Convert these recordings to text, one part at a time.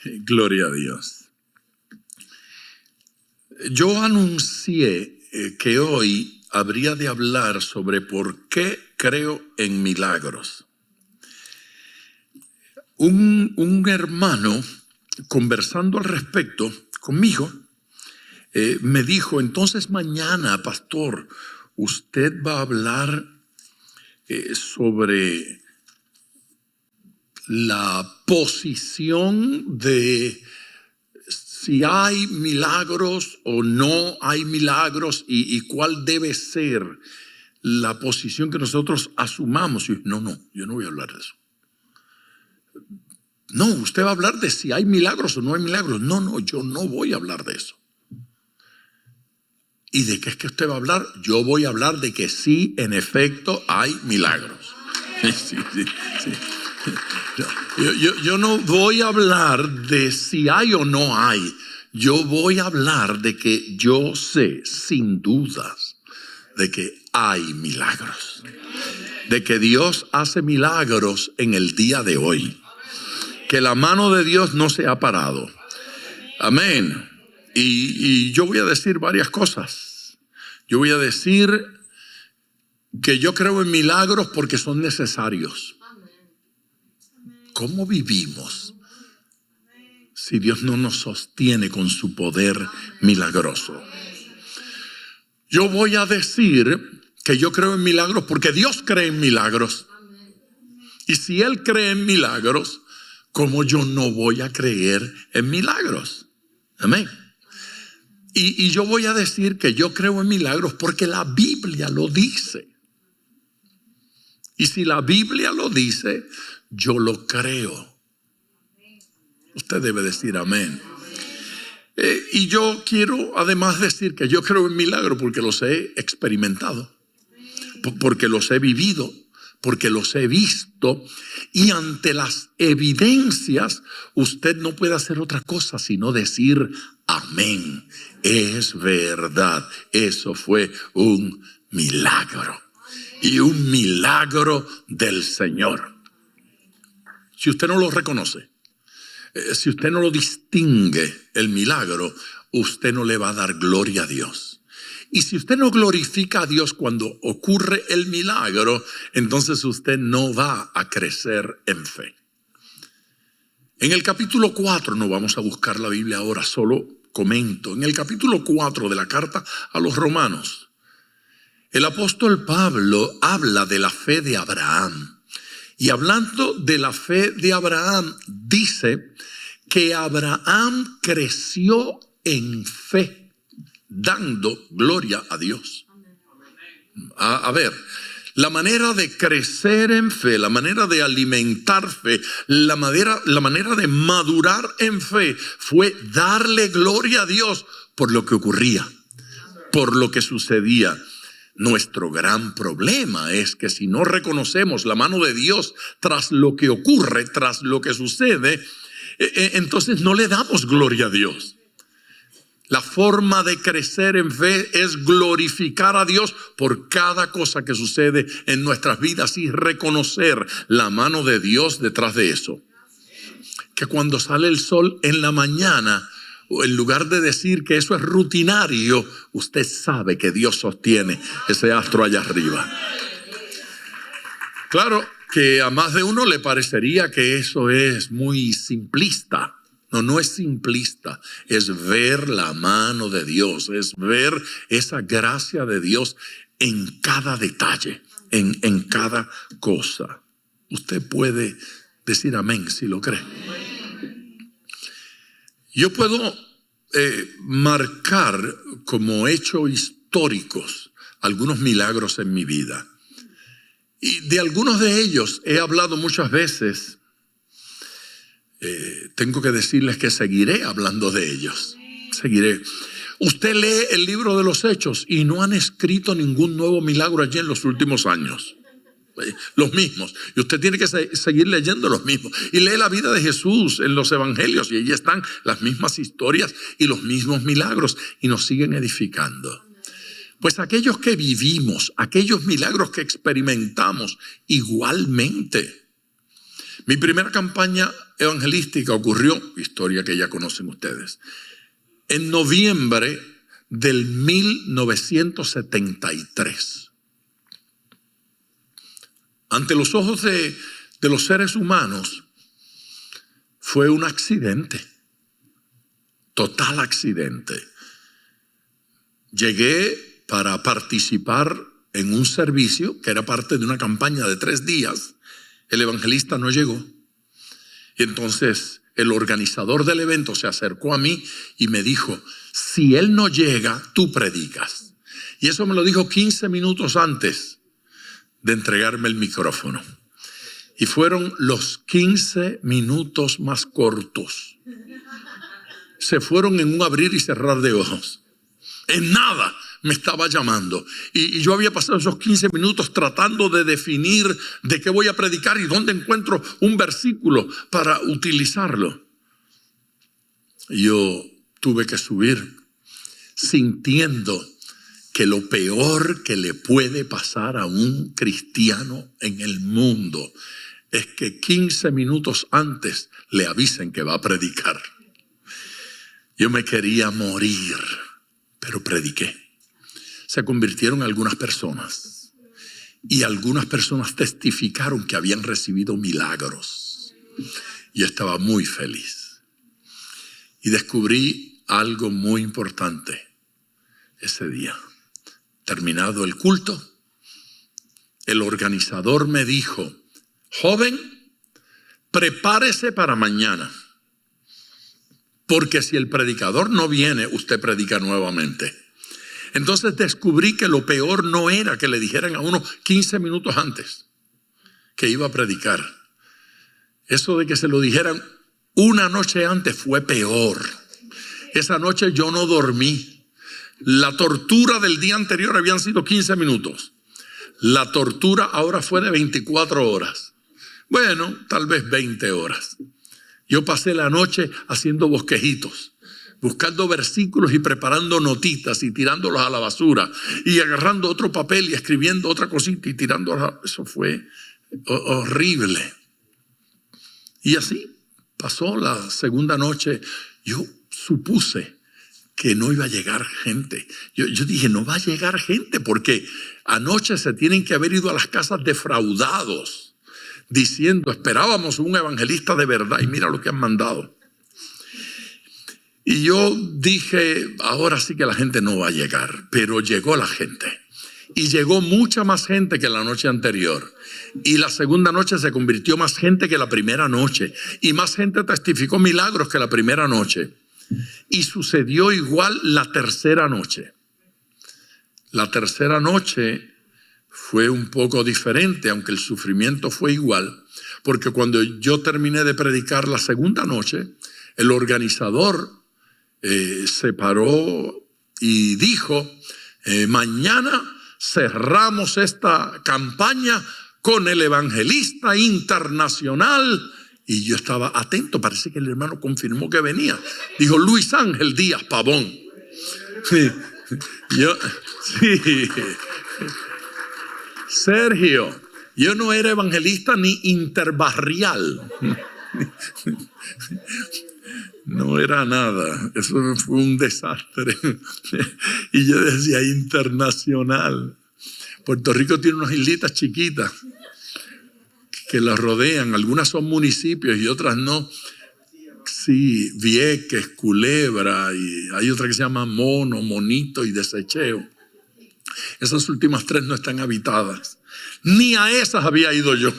Gloria a Dios. Yo anuncié que hoy habría de hablar sobre por qué creo en milagros. Un hermano, conversando al respecto conmigo, me dijo, entonces mañana, pastor, usted va a hablar sobre la posición de si hay milagros o no hay milagros y cuál debe ser la posición que nosotros asumamos. Y no, yo no voy a hablar de eso. No, usted va a hablar de si hay milagros o no hay milagros. No, yo no voy a hablar de eso. ¿Y de qué es que usted va a hablar? Yo voy a hablar de que sí, en efecto, hay milagros. Sí. Yo no voy a hablar de si hay o no hay. Yo voy a hablar de que yo sé, sin dudas, de que hay milagros. De que Dios hace milagros en el día de hoy. Que la mano de Dios no se ha parado. Amén. Y yo voy a decir varias cosas. Yo voy a decir que yo creo en milagros porque son necesarios. ¿Cómo vivimos si Dios no nos sostiene con su poder milagroso? Yo voy a decir que yo creo en milagros porque Dios cree en milagros. Y si Él cree en milagros, ¿cómo yo no voy a creer en milagros? Amén. Y yo voy a decir que yo creo en milagros porque la Biblia lo dice. Y si la Biblia lo dice, yo lo creo. Usted debe decir amén. Y yo quiero además decir que yo creo en milagros porque los he experimentado, porque los he vivido, porque los he visto. Y ante las evidencias, usted no puede hacer otra cosa sino decir amén. Es verdad. Eso fue un milagro. Y un milagro del Señor. Si usted no lo reconoce, si usted no lo distingue, el milagro, usted no le va a dar gloria a Dios. Y si usted no glorifica a Dios cuando ocurre el milagro, entonces usted no va a crecer en fe. En el capítulo 4, no vamos a buscar la Biblia ahora, solo comento. En el capítulo 4 de la carta a los Romanos, el apóstol Pablo habla de la fe de Abraham. Y hablando de la fe de Abraham, dice que Abraham creció en fe, dando gloria a Dios. A ver, la manera de crecer en fe, la manera de alimentar fe, la manera de madurar en fe fue darle gloria a Dios por lo que ocurría, por lo que sucedía. Nuestro gran problema es que si no reconocemos la mano de Dios tras lo que ocurre, tras lo que sucede, entonces no le damos gloria a Dios. La forma de crecer en fe es glorificar a Dios por cada cosa que sucede en nuestras vidas y reconocer la mano de Dios detrás de eso. Que cuando sale el sol en la mañana, en lugar de decir que eso es rutinario, usted sabe que Dios sostiene ese astro allá arriba. Claro que a más de uno le parecería que eso es muy simplista. No es simplista. Es ver la mano de Dios, es ver esa gracia de Dios en cada detalle, en cada cosa. Usted puede decir amén si lo cree. Yo puedo marcar como hechos históricos algunos milagros en mi vida. Y de algunos de ellos he hablado muchas veces. Tengo que decirles que seguiré hablando de ellos. Seguiré. Usted lee el libro de los Hechos y no han escrito ningún nuevo milagro allí en los últimos años. Los mismos. Y usted tiene que seguir leyendo los mismos. Y lee la vida de Jesús en los evangelios y allí están las mismas historias y los mismos milagros y nos siguen edificando. Pues aquellos que vivimos, aquellos milagros que experimentamos igualmente. Mi primera campaña evangelística ocurrió, historia que ya conocen ustedes, en noviembre del 1973. Ante los ojos de los seres humanos, fue un accidente, total accidente. Llegué para participar en un servicio que era parte de una campaña de 3 días. El evangelista no llegó. Y entonces el organizador del evento se acercó a mí y me dijo, si él no llega, tú predicas. Y eso me lo dijo 15 minutos antes de entregarme el micrófono. Y fueron los 15 minutos más cortos. Se fueron en un abrir y cerrar de ojos. En nada me estaba llamando. Y yo había pasado esos 15 minutos tratando de definir de qué voy a predicar y dónde encuentro un versículo para utilizarlo. Yo tuve que subir sintiendo que lo peor que le puede pasar a un cristiano en el mundo es que 15 minutos antes le avisen que va a predicar. Yo me quería morir, pero prediqué. Se convirtieron algunas personas y algunas personas testificaron que habían recibido milagros. Yo estaba muy feliz y descubrí algo muy importante ese día. Terminado el culto, el organizador me dijo, joven, prepárese para mañana, porque si el predicador no viene, usted predica nuevamente. Entonces descubrí que lo peor no era que le dijeran a uno 15 minutos antes que iba a predicar. Eso de que se lo dijeran una noche antes fue peor. Esa noche yo no dormí. La tortura del día anterior habían sido 15 minutos. La tortura ahora fue de 24 horas. Bueno, tal vez 20 horas. Yo pasé la noche haciendo bosquejitos, buscando versículos y preparando notitas y tirándolos a la basura y agarrando otro papel y escribiendo otra cosita y tirándolos. Eso fue horrible. Y así pasó la segunda noche. Yo supuse que no iba a llegar gente. Yo dije, no va a llegar gente porque anoche se tienen que haber ido a las casas defraudados, diciendo, esperábamos un evangelista de verdad y mira lo que han mandado. Y yo dije, ahora sí que la gente no va a llegar, pero llegó la gente. Y llegó mucha más gente que la noche anterior. Y la segunda noche se convirtió más gente que la primera noche. Y más gente testificó milagros que la primera noche. Y sucedió igual la tercera noche. La tercera noche fue un poco diferente, aunque el sufrimiento fue igual, porque cuando yo terminé de predicar la segunda noche, el organizador se paró y dijo, mañana cerramos esta campaña con el evangelista internacional. Y yo estaba atento, parece que el hermano confirmó que venía. Dijo Luis Ángel Díaz Pavón. Sí. Sergio, yo no era evangelista ni interbarrial. No era nada. Eso fue un desastre. Y yo decía internacional. Puerto Rico tiene unas islitas chiquitas que las rodean. Algunas son municipios y otras no. Sí, Vieques, Culebra, y hay otra que se llama Mono, Monito y Desecheo. Esas últimas 3 no están habitadas. Ni a esas había ido yo.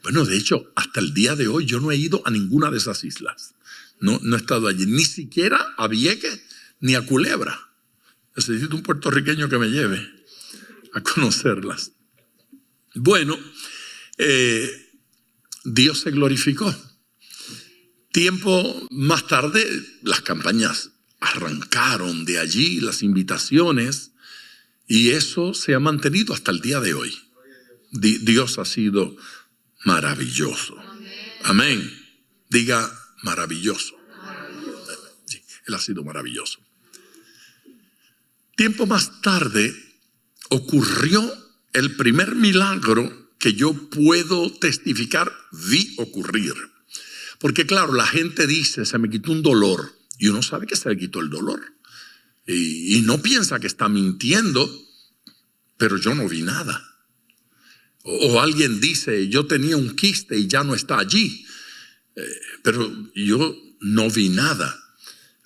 Bueno, de hecho, hasta el día de hoy yo no he ido a ninguna de esas islas. No he estado allí, ni siquiera a Vieques ni a Culebra. Necesito un puertorriqueño que me lleve a conocerlas. Bueno, Dios se glorificó. Tiempo más tarde, las campañas arrancaron de allí, las invitaciones, y eso se ha mantenido hasta el día de hoy. Dios ha sido maravilloso. Amén. Diga maravilloso. Sí, Él ha sido maravilloso. Tiempo más tarde ocurrió el primer milagro que yo puedo testificar, vi ocurrir. Porque claro, la gente dice, se me quitó un dolor. Y uno sabe que se le quitó el dolor. Y no piensa que está mintiendo, pero yo no vi nada. O alguien dice, yo tenía un quiste y ya no está allí. Pero yo no vi nada.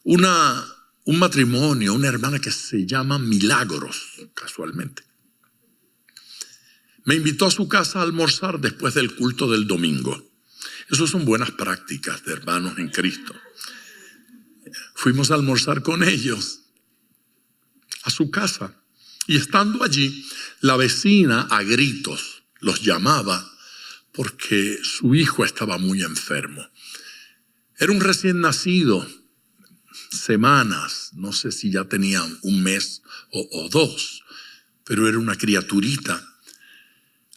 Un matrimonio, una hermana que se llama Milagros, casualmente, me invitó a su casa a almorzar después del culto del domingo. Esas son buenas prácticas de hermanos en Cristo. Fuimos a almorzar con ellos a su casa. Y estando allí, la vecina a gritos los llamaba porque su hijo estaba muy enfermo. Era un recién nacido, semanas, no sé si ya tenía un mes o dos, pero era una criaturita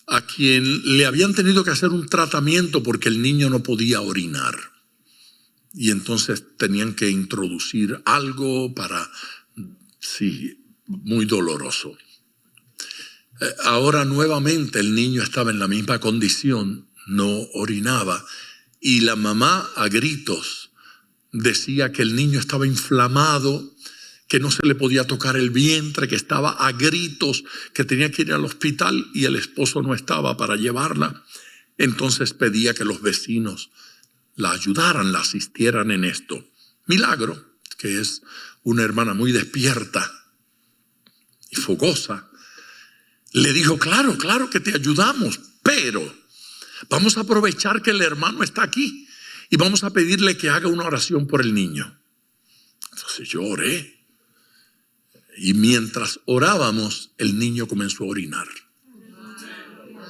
a quien le habían tenido que hacer un tratamiento porque el niño no podía orinar. Y entonces tenían que introducir algo para, sí, muy doloroso. Ahora nuevamente el niño estaba en la misma condición, no orinaba, y la mamá a gritos decía que el niño estaba inflamado, que no se le podía tocar el vientre, que estaba a gritos, que tenía que ir al hospital y el esposo no estaba para llevarla. Entonces pedía que los vecinos la ayudaran, la asistieran en esto. Milagro, que es una hermana muy despierta y fogosa, le dijo, claro que te ayudamos, pero vamos a aprovechar que el hermano está aquí y vamos a pedirle que haga una oración por el niño. Entonces yo oré. Y mientras orábamos, el niño comenzó a orinar.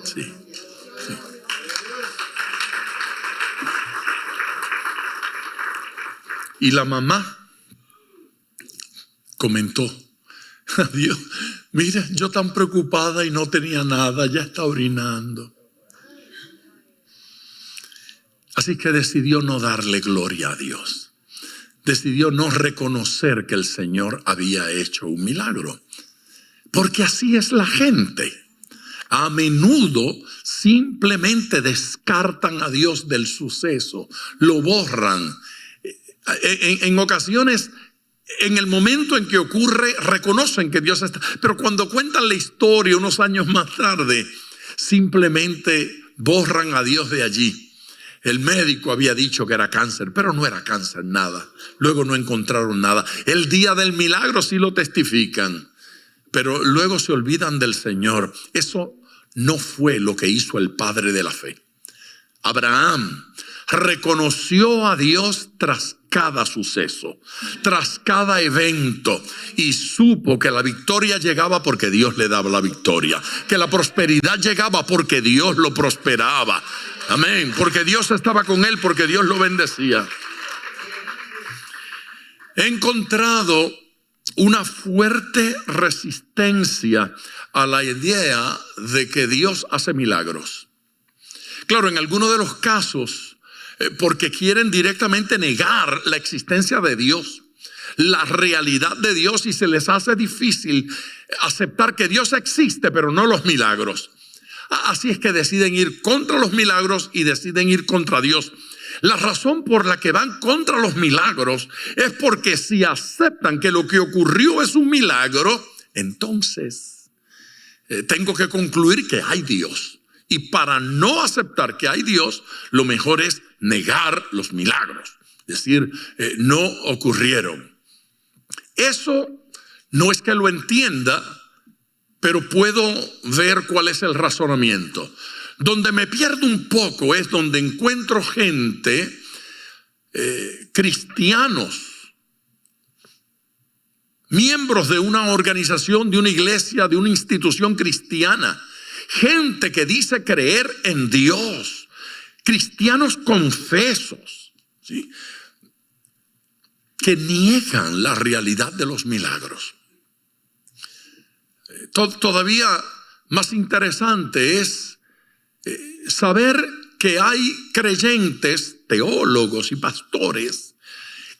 Sí. Y la mamá comentó, Dios, mira, yo tan preocupada y no tenía nada, ya está orinando. Así que decidió no darle gloria a Dios. Decidió no reconocer que el Señor había hecho un milagro. Porque así es la gente. A menudo simplemente descartan a Dios del suceso, lo borran. En ocasiones, en el momento en que ocurre, reconocen que Dios está. Pero cuando cuentan la historia unos años más tarde, simplemente borran a Dios de allí. El médico había dicho que era cáncer, pero no era cáncer, nada. Luego no encontraron nada. El día del milagro sí lo testifican, pero luego se olvidan del Señor. Eso no fue lo que hizo el padre de la fe. Abraham reconoció a Dios tras cada suceso, tras cada evento, y supo que la victoria llegaba porque Dios le daba la victoria, que la prosperidad llegaba porque Dios lo prosperaba. Amén, porque Dios estaba con él, porque Dios lo bendecía. He encontrado una fuerte resistencia a la idea de que Dios hace milagros. Claro, en algunos de los casos, porque quieren directamente negar la existencia de Dios, la realidad de Dios, y se les hace difícil aceptar que Dios existe, pero no los milagros. Así es que deciden ir contra los milagros y deciden ir contra Dios. La razón por la que van contra los milagros es porque si aceptan que lo que ocurrió es un milagro, entonces tengo que concluir que hay Dios. Y para no aceptar que hay Dios, lo mejor es negar los milagros. Es decir, no ocurrieron. Eso no es que lo entienda, pero puedo ver cuál es el razonamiento. Donde me pierdo un poco es donde encuentro gente, cristianos, miembros de una organización, de una iglesia, de una institución cristiana, gente que dice creer en Dios, cristianos confesos, ¿sí?, que niegan la realidad de los milagros. Todavía más interesante es saber que hay creyentes, teólogos y pastores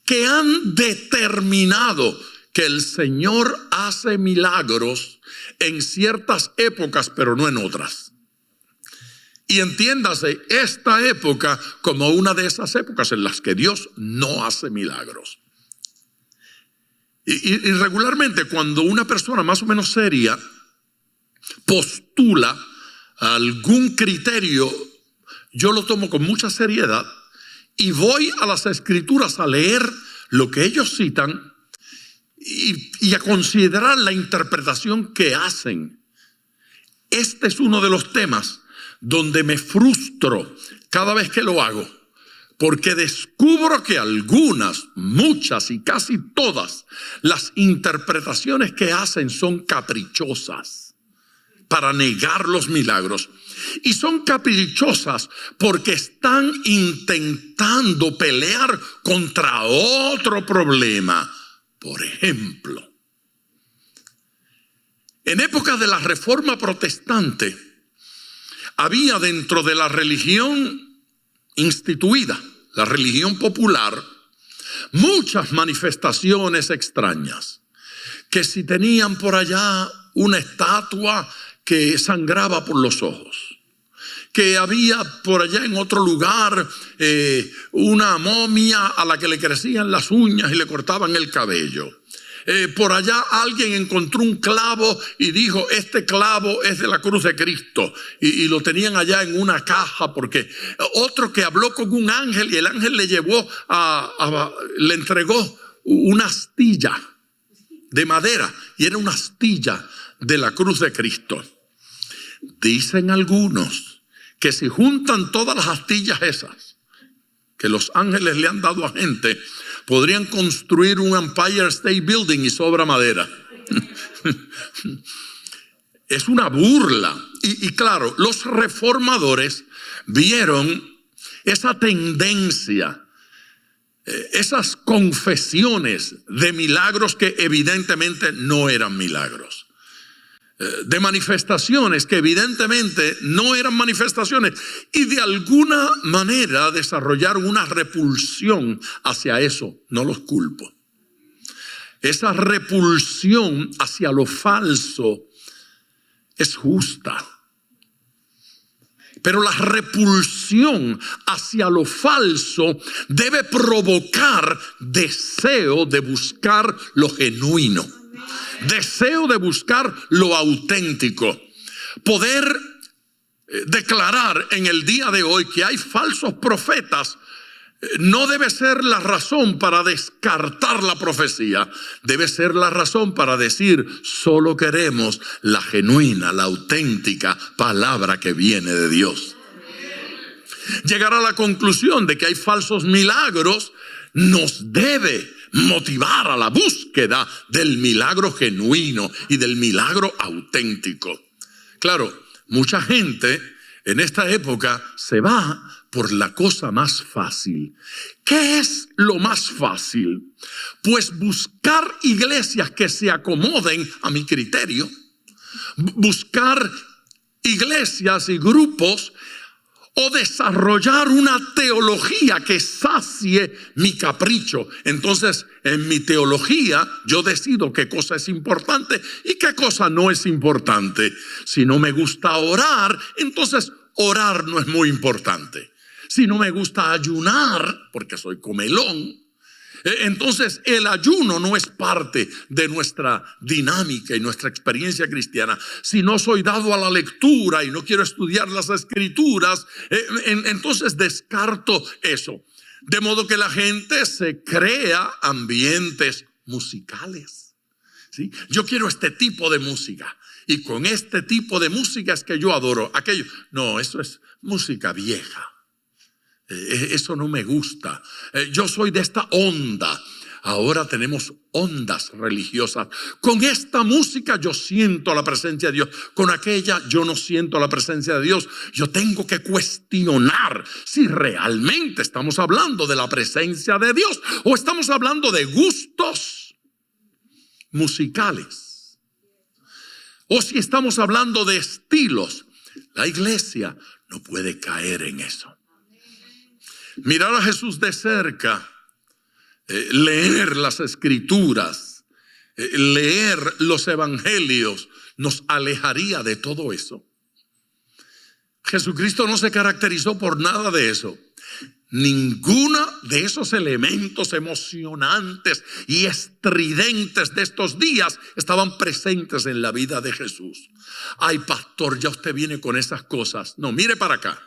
que han determinado que el Señor hace milagros en ciertas épocas, pero no en otras. Y entiéndase esta época como una de esas épocas en las que Dios no hace milagros. Y regularmente cuando una persona más o menos seria postula algún criterio, yo lo tomo con mucha seriedad y voy a las escrituras a leer lo que ellos citan y a considerar la interpretación que hacen. Este es uno de los temas donde me frustro cada vez que lo hago, porque descubro que algunas, muchas y casi todas las interpretaciones que hacen son caprichosas para negar los milagros. Y son caprichosas porque están intentando pelear contra otro problema. Por ejemplo, en época de la Reforma Protestante, había dentro de la religión instituida, la religión popular, muchas manifestaciones extrañas. Que si tenían por allá una estatua que sangraba por los ojos, que había por allá en otro lugar una momia a la que le crecían las uñas y le cortaban el cabello. Por allá alguien encontró un clavo y dijo: este clavo es de la cruz de Cristo, y lo tenían allá en una caja, porque otro que habló con un ángel y el ángel le llevó le entregó una astilla de madera y era una astilla de la cruz de Cristo. Dicen algunos que si juntan todas las astillas esas que los ángeles le han dado a gente, podrían construir un Empire State Building y sobra madera. Es una burla. Y claro, los reformadores vieron esa tendencia, esas confesiones de milagros que evidentemente no eran milagros, de manifestaciones que evidentemente no eran manifestaciones, y de alguna manera desarrollaron una repulsión hacia eso. No los culpo. Esa repulsión hacia lo falso es justa, pero la repulsión hacia lo falso debe provocar deseo de buscar lo genuino, deseo de buscar lo auténtico. Poder declarar en el día de hoy que hay falsos profetas no debe ser la razón para descartar la profecía. Debe ser la razón para decir: solo queremos la genuina, la auténtica palabra que viene de Dios. Llegar a la conclusión de que hay falsos milagros nos debe motivar a la búsqueda del milagro genuino y del milagro auténtico. Claro, mucha gente en esta época se va por la cosa más fácil. ¿Qué es lo más fácil? Pues buscar iglesias que se acomoden a mi criterio, buscar iglesias y grupos, o desarrollar una teología que sacie mi capricho. Entonces, en mi teología, yo decido qué cosa es importante y qué cosa no es importante. Si no me gusta orar, entonces orar no es muy importante. Si no me gusta ayunar, porque soy comelón, entonces el ayuno no es parte de nuestra dinámica y nuestra experiencia cristiana. Si no soy dado a la lectura y no quiero estudiar las escrituras, entonces descarto eso. De modo que la gente se crea ambientes musicales, ¿sí? Yo quiero este tipo de música, y con este tipo de música es que yo adoro aquello. No, eso es música vieja. Eso no me gusta. Yo soy de esta onda. Ahora tenemos ondas religiosas. Con esta música yo siento la presencia de Dios. Con aquella yo no siento la presencia de Dios. Yo tengo que cuestionar si realmente estamos hablando de la presencia de Dios o estamos hablando de gustos musicales, o si estamos hablando de estilos. La iglesia no puede caer en eso. Mirar a Jesús de cerca, leer las escrituras, leer los evangelios, nos alejaría de todo eso. Jesucristo no se caracterizó por nada de eso. Ninguno de esos elementos emocionantes y estridentes de estos días estaban presentes en la vida de Jesús. Ay, pastor, ya usted viene con esas cosas. No, mire para acá.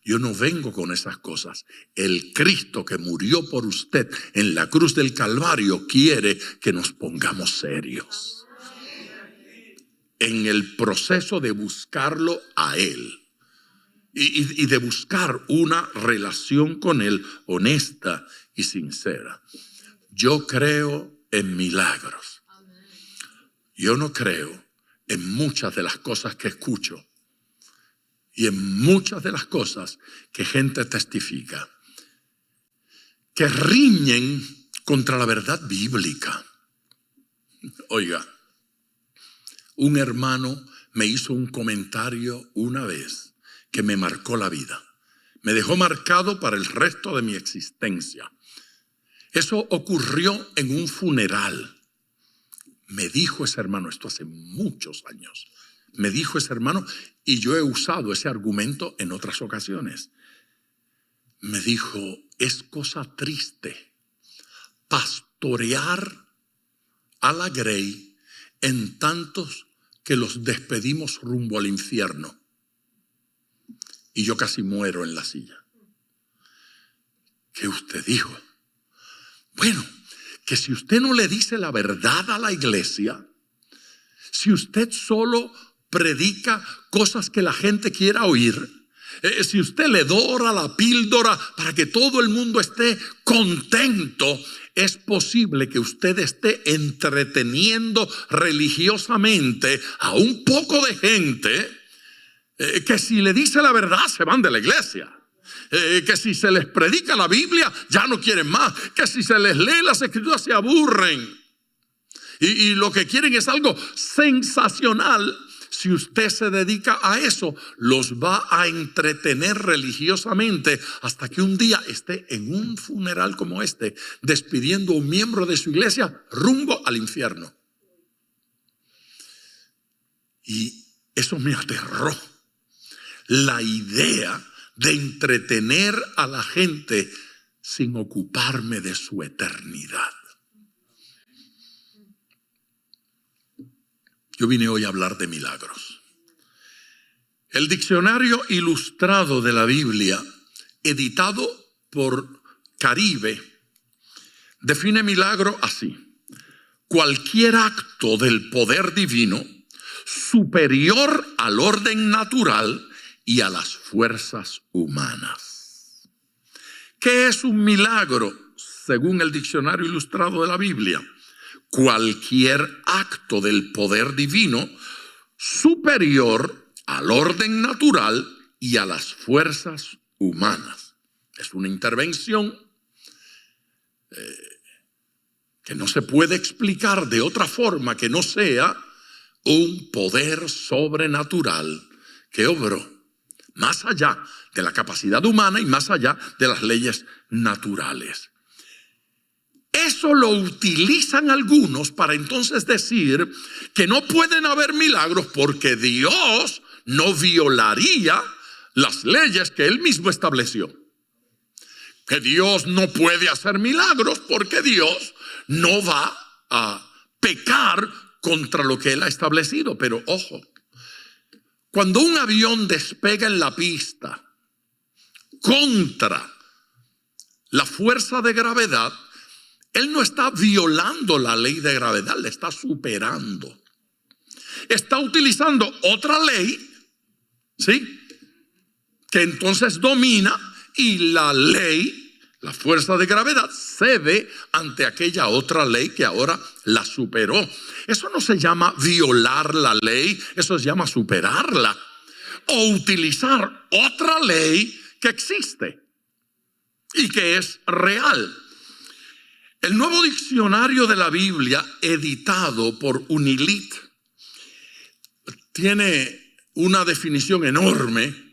Yo no vengo con esas cosas. El Cristo que murió por usted en la cruz del Calvario quiere que nos pongamos serios en el proceso de buscarlo a Él. Y de buscar una relación con Él honesta y sincera. Yo creo en milagros. Yo no creo en muchas de las cosas que escucho y en muchas de las cosas que gente testifica, que riñen contra la verdad bíblica. Oiga, un hermano me hizo un comentario una vez que me marcó la vida. Me dejó marcado para el resto de mi existencia. Eso ocurrió en un funeral. Me dijo ese hermano, esto hace muchos años. Me dijo ese hermano, y yo he usado ese argumento en otras ocasiones. Me dijo, es cosa triste pastorear a la grey en tantos que los despedimos rumbo al infierno. Y yo casi muero en la silla. ¿Qué usted dijo? Bueno, que si usted no le dice la verdad a la iglesia, si usted solo predica cosas que la gente quiera oír, si usted le dora la píldora para que todo el mundo esté contento, es posible que usted esté entreteniendo religiosamente a un poco de gente que si le dice la verdad se van de la iglesia, que si se les predica la Biblia ya no quieren más, que si se les lee las escrituras se aburren y lo que quieren es algo sensacional. Si usted se dedica a eso, los va a entretener religiosamente hasta que un día esté en un funeral como este, despidiendo a un miembro de su iglesia rumbo al infierno. Y eso me aterró. La idea de entretener a la gente sin ocuparme de su eternidad. Yo vine hoy a hablar de milagros. El diccionario ilustrado de la Biblia, editado por Caribe, define milagro así: cualquier acto del poder divino superior al orden natural y a las fuerzas humanas. ¿Qué es un milagro? Según el diccionario ilustrado de la Biblia, cualquier acto del poder divino superior al orden natural y a las fuerzas humanas. Es una intervención que no se puede explicar de otra forma que no sea un poder sobrenatural que obró más allá de la capacidad humana y más allá de las leyes naturales. Eso lo utilizan algunos para entonces decir que no pueden haber milagros porque Dios no violaría las leyes que Él mismo estableció. Que Dios no puede hacer milagros porque Dios no va a pecar contra lo que Él ha establecido. Pero ojo, cuando un avión despega en la pista contra la fuerza de gravedad, él no está violando la ley de gravedad, la está superando. Está utilizando otra ley, ¿sí?, que entonces domina, y la ley, la fuerza de gravedad, cede ante aquella otra ley que ahora la superó. Eso no se llama violar la ley, eso se llama superarla o utilizar otra ley que existe y que es real. El nuevo diccionario de la Biblia, editado por Unilit, tiene una definición enorme.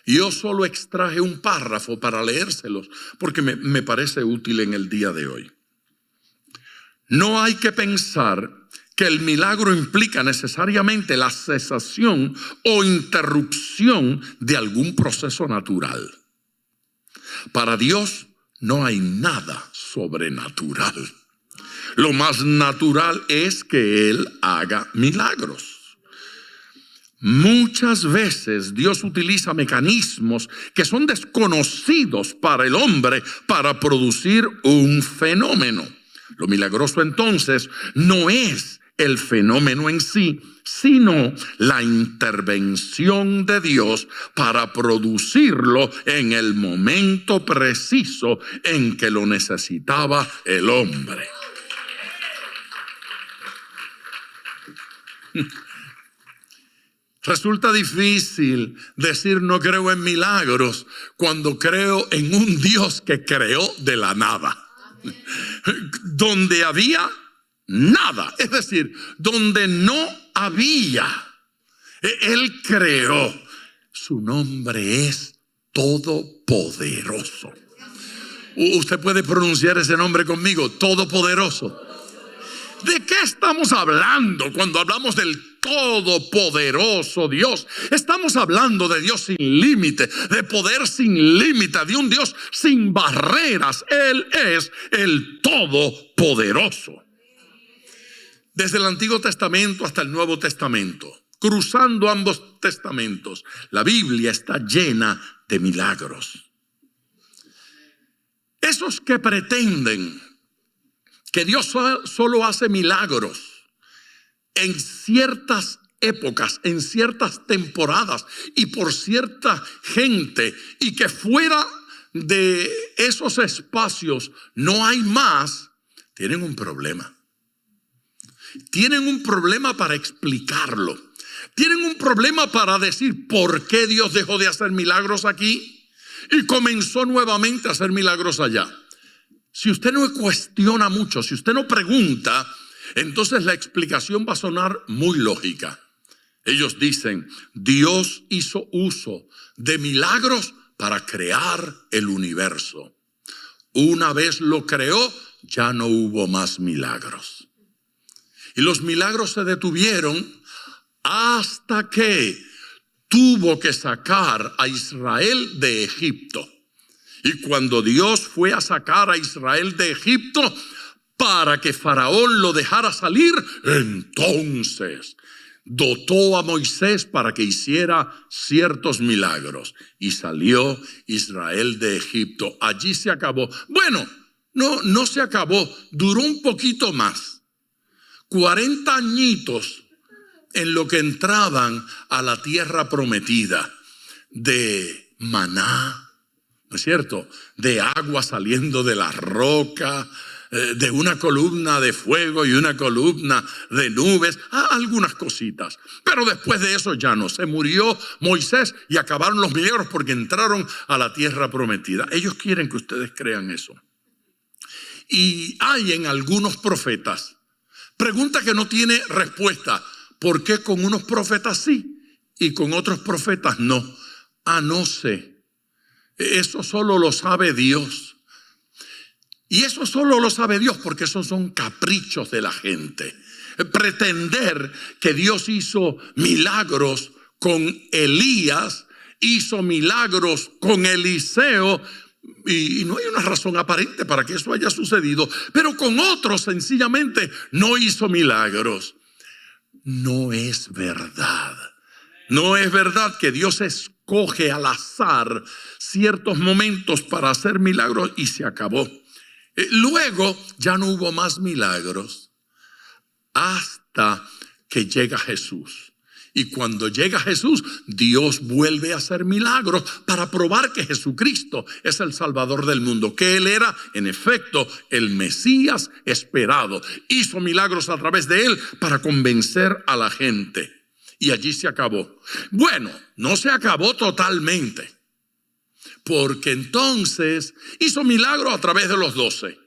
Yo solo extraje un párrafo para leérselos porque me parece útil en el día de hoy. No hay que pensar que el milagro implica necesariamente la cesación o interrupción de algún proceso natural. Para Dios no hay nada sobrenatural. Lo más natural es que Él haga milagros. Muchas veces Dios utiliza mecanismos que son desconocidos para el hombre para producir un fenómeno. Lo milagroso entonces no es el fenómeno en sí, sino la intervención de Dios para producirlo en el momento preciso en que lo necesitaba el hombre. Resulta difícil decir no creo en milagros cuando creo en un Dios que creó de la nada. Donde había nada, es decir, donde no había, Él creó. Su nombre es Todopoderoso. Usted puede pronunciar ese nombre conmigo, Todopoderoso. ¿De qué estamos hablando cuando hablamos del Todopoderoso Dios? Estamos hablando de Dios sin límite, de poder sin límite, de un Dios sin barreras. Él es el Todopoderoso. Desde el Antiguo Testamento hasta el Nuevo Testamento, cruzando ambos testamentos, la Biblia está llena de milagros. Esos que pretenden que Dios solo hace milagros en ciertas épocas, en ciertas temporadas y por cierta gente, y que fuera de esos espacios no hay más, tienen un problema. Tienen un problema para explicarlo. Tienen un problema para decir por qué Dios dejó de hacer milagros aquí y comenzó nuevamente a hacer milagros allá. Si usted no cuestiona mucho, si usted no pregunta, entonces la explicación va a sonar muy lógica. Ellos dicen, Dios hizo uso de milagros para crear el universo. Una vez lo creó, ya no hubo más milagros. Y los milagros se detuvieron hasta que tuvo que sacar a Israel de Egipto. Y cuando Dios fue a sacar a Israel de Egipto para que Faraón lo dejara salir, entonces dotó a Moisés para que hiciera ciertos milagros. Y salió Israel de Egipto. Allí se acabó. Bueno, no se acabó. Duró un poquito más. 40 añitos en lo que entraban a la tierra prometida de maná. ¿No es cierto? De agua saliendo de la roca, de una columna de fuego y una columna de nubes, algunas cositas. Pero después de eso ya no. Se murió Moisés y acabaron los milagros porque entraron a la tierra prometida. Ellos quieren que ustedes crean eso. Y hay en algunos profetas, pregunta que no tiene respuesta, ¿por qué con unos profetas sí y con otros profetas no? No sé. Eso solo lo sabe Dios. Y eso solo lo sabe Dios porque esos son caprichos de la gente. Pretender que Dios hizo milagros con Elías, hizo milagros con Eliseo, y no hay una razón aparente para que eso haya sucedido, pero con otros sencillamente no hizo milagros. No es verdad. No es verdad que Dios escoge al azar ciertos momentos para hacer milagros y se acabó. Luego ya no hubo más milagros hasta que llega Jesús. Y cuando llega Jesús, Dios vuelve a hacer milagros para probar que Jesucristo es el Salvador del mundo, que Él era, en efecto, el Mesías esperado. Hizo milagros a través de Él para convencer a la gente. Y allí se acabó. Bueno, no se acabó totalmente, porque entonces hizo milagros a través de los 12.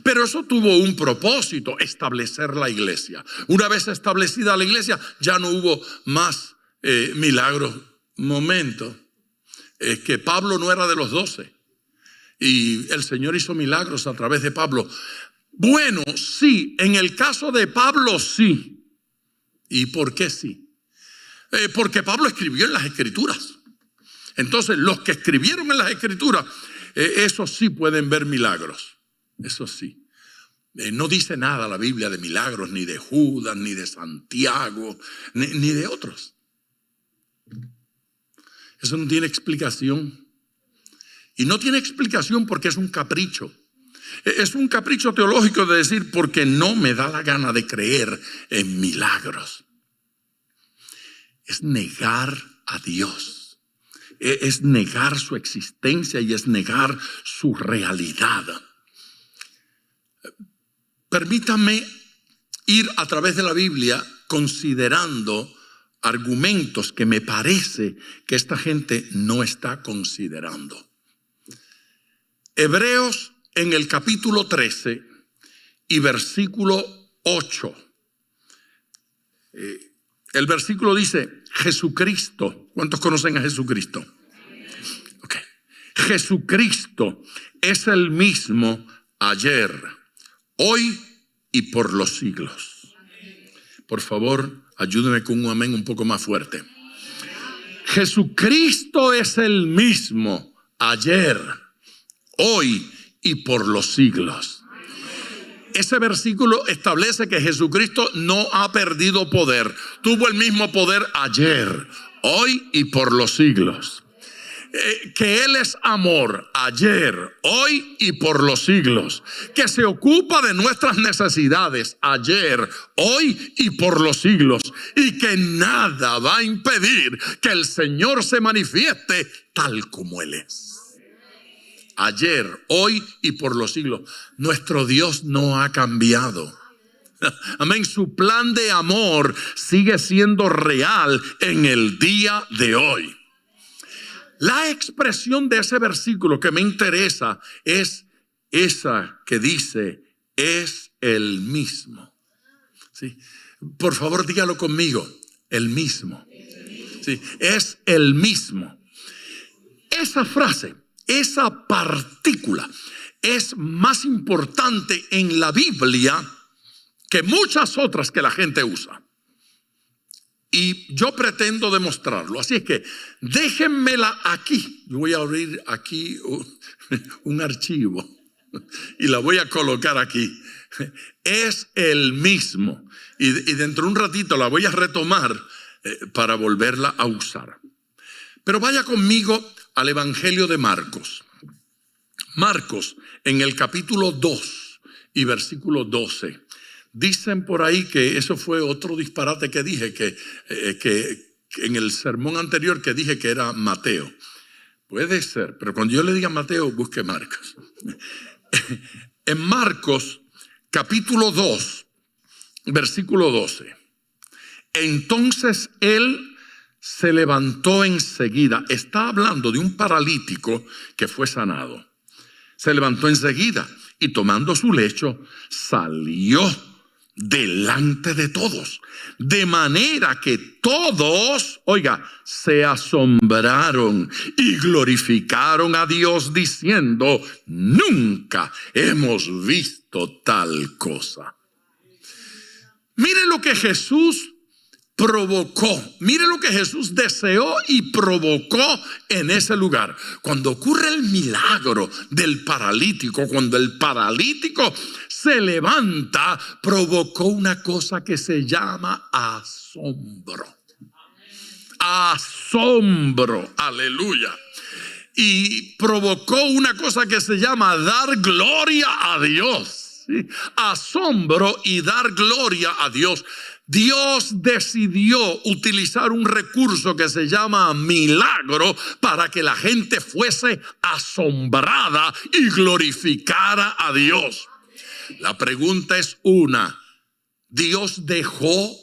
Pero eso tuvo un propósito, establecer la iglesia. Una vez establecida la iglesia, ya no hubo más milagros. Momento, es que Pablo no era de los 12. Y el Señor hizo milagros a través de Pablo. Bueno, sí, en el caso de Pablo sí. ¿Y por qué sí? Porque Pablo escribió en las Escrituras. Entonces, los que escribieron en las Escrituras, esos sí pueden ver milagros. Eso sí. No dice nada la Biblia de milagros, ni de Judas, ni de Santiago, ni de otros. Eso no tiene explicación. Y no tiene explicación porque es un capricho. Es un capricho teológico de decir porque no me da la gana de creer en milagros. Es negar a Dios. Es negar su existencia y es negar su realidad. Permítame ir a través de la Biblia considerando argumentos que me parece que esta gente no está considerando. Hebreos en el capítulo 13 y versículo 8. El versículo dice, Jesucristo. ¿Cuántos conocen a Jesucristo? Okay. Jesucristo es el mismo ayer, hoy y por los siglos. Por favor, ayúdeme con un amén un poco más fuerte. Jesucristo es el mismo ayer, hoy y por los siglos. Ese versículo establece que Jesucristo no ha perdido poder. Tuvo el mismo poder ayer, hoy y por los siglos. Que Él es amor ayer, hoy y por los siglos. Que se ocupa de nuestras necesidades ayer, hoy y por los siglos. Y que nada va a impedir que el Señor se manifieste tal como Él es. Ayer, hoy y por los siglos. Nuestro Dios no ha cambiado. Amén. Su plan de amor sigue siendo real en el día de hoy. La expresión de ese versículo que me interesa es esa que dice, es el mismo. ¿Sí? Por favor, dígalo conmigo, el mismo. ¿Sí? Es el mismo. Esa frase, esa partícula es más importante en la Biblia que muchas otras que la gente usa. Y yo pretendo demostrarlo. Así es que déjenmela aquí. Yo voy a abrir aquí un archivo y la voy a colocar aquí. Es el mismo. Y dentro de un ratito la voy a retomar para volverla a usar. Pero vaya conmigo al Evangelio de Marcos. Marcos, en el capítulo 2 y versículo 12. Dicen por ahí que eso fue otro disparate que dije, que en el sermón anterior que dije que era Mateo. Puede ser, pero cuando yo le diga Mateo, busque Marcos. En Marcos, capítulo 2, versículo 12. Entonces él se levantó enseguida. Está hablando de un paralítico que fue sanado. Se levantó enseguida y tomando su lecho salió delante de todos, de manera que todos, oiga, se asombraron y glorificaron a Dios diciendo, nunca hemos visto tal cosa. Mire lo que Jesús provocó, mire lo que Jesús deseó y provocó en ese lugar. Cuando ocurre el milagro del paralítico, cuando el paralítico se levanta, provocó una cosa que se llama asombro. Asombro, aleluya. Y provocó una cosa que se llama dar gloria a Dios. ¿Sí? Asombro y dar gloria a Dios. Dios decidió utilizar un recurso que se llama milagro para que la gente fuese asombrada y glorificara a Dios. La pregunta es una: ¿Dios dejó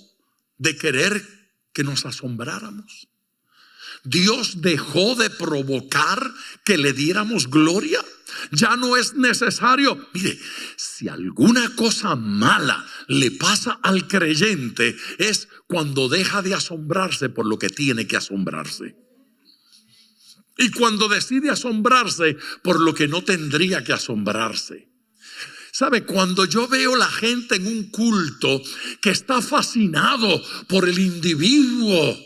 de querer que nos asombráramos? ¿Dios dejó de provocar que le diéramos gloria? Ya no es necesario. Mire, si alguna cosa mala le pasa al creyente es cuando deja de asombrarse por lo que tiene que asombrarse. Y cuando decide asombrarse por lo que no tendría que asombrarse. ¿Sabe? Cuando yo veo la gente en un culto que está fascinado por el individuo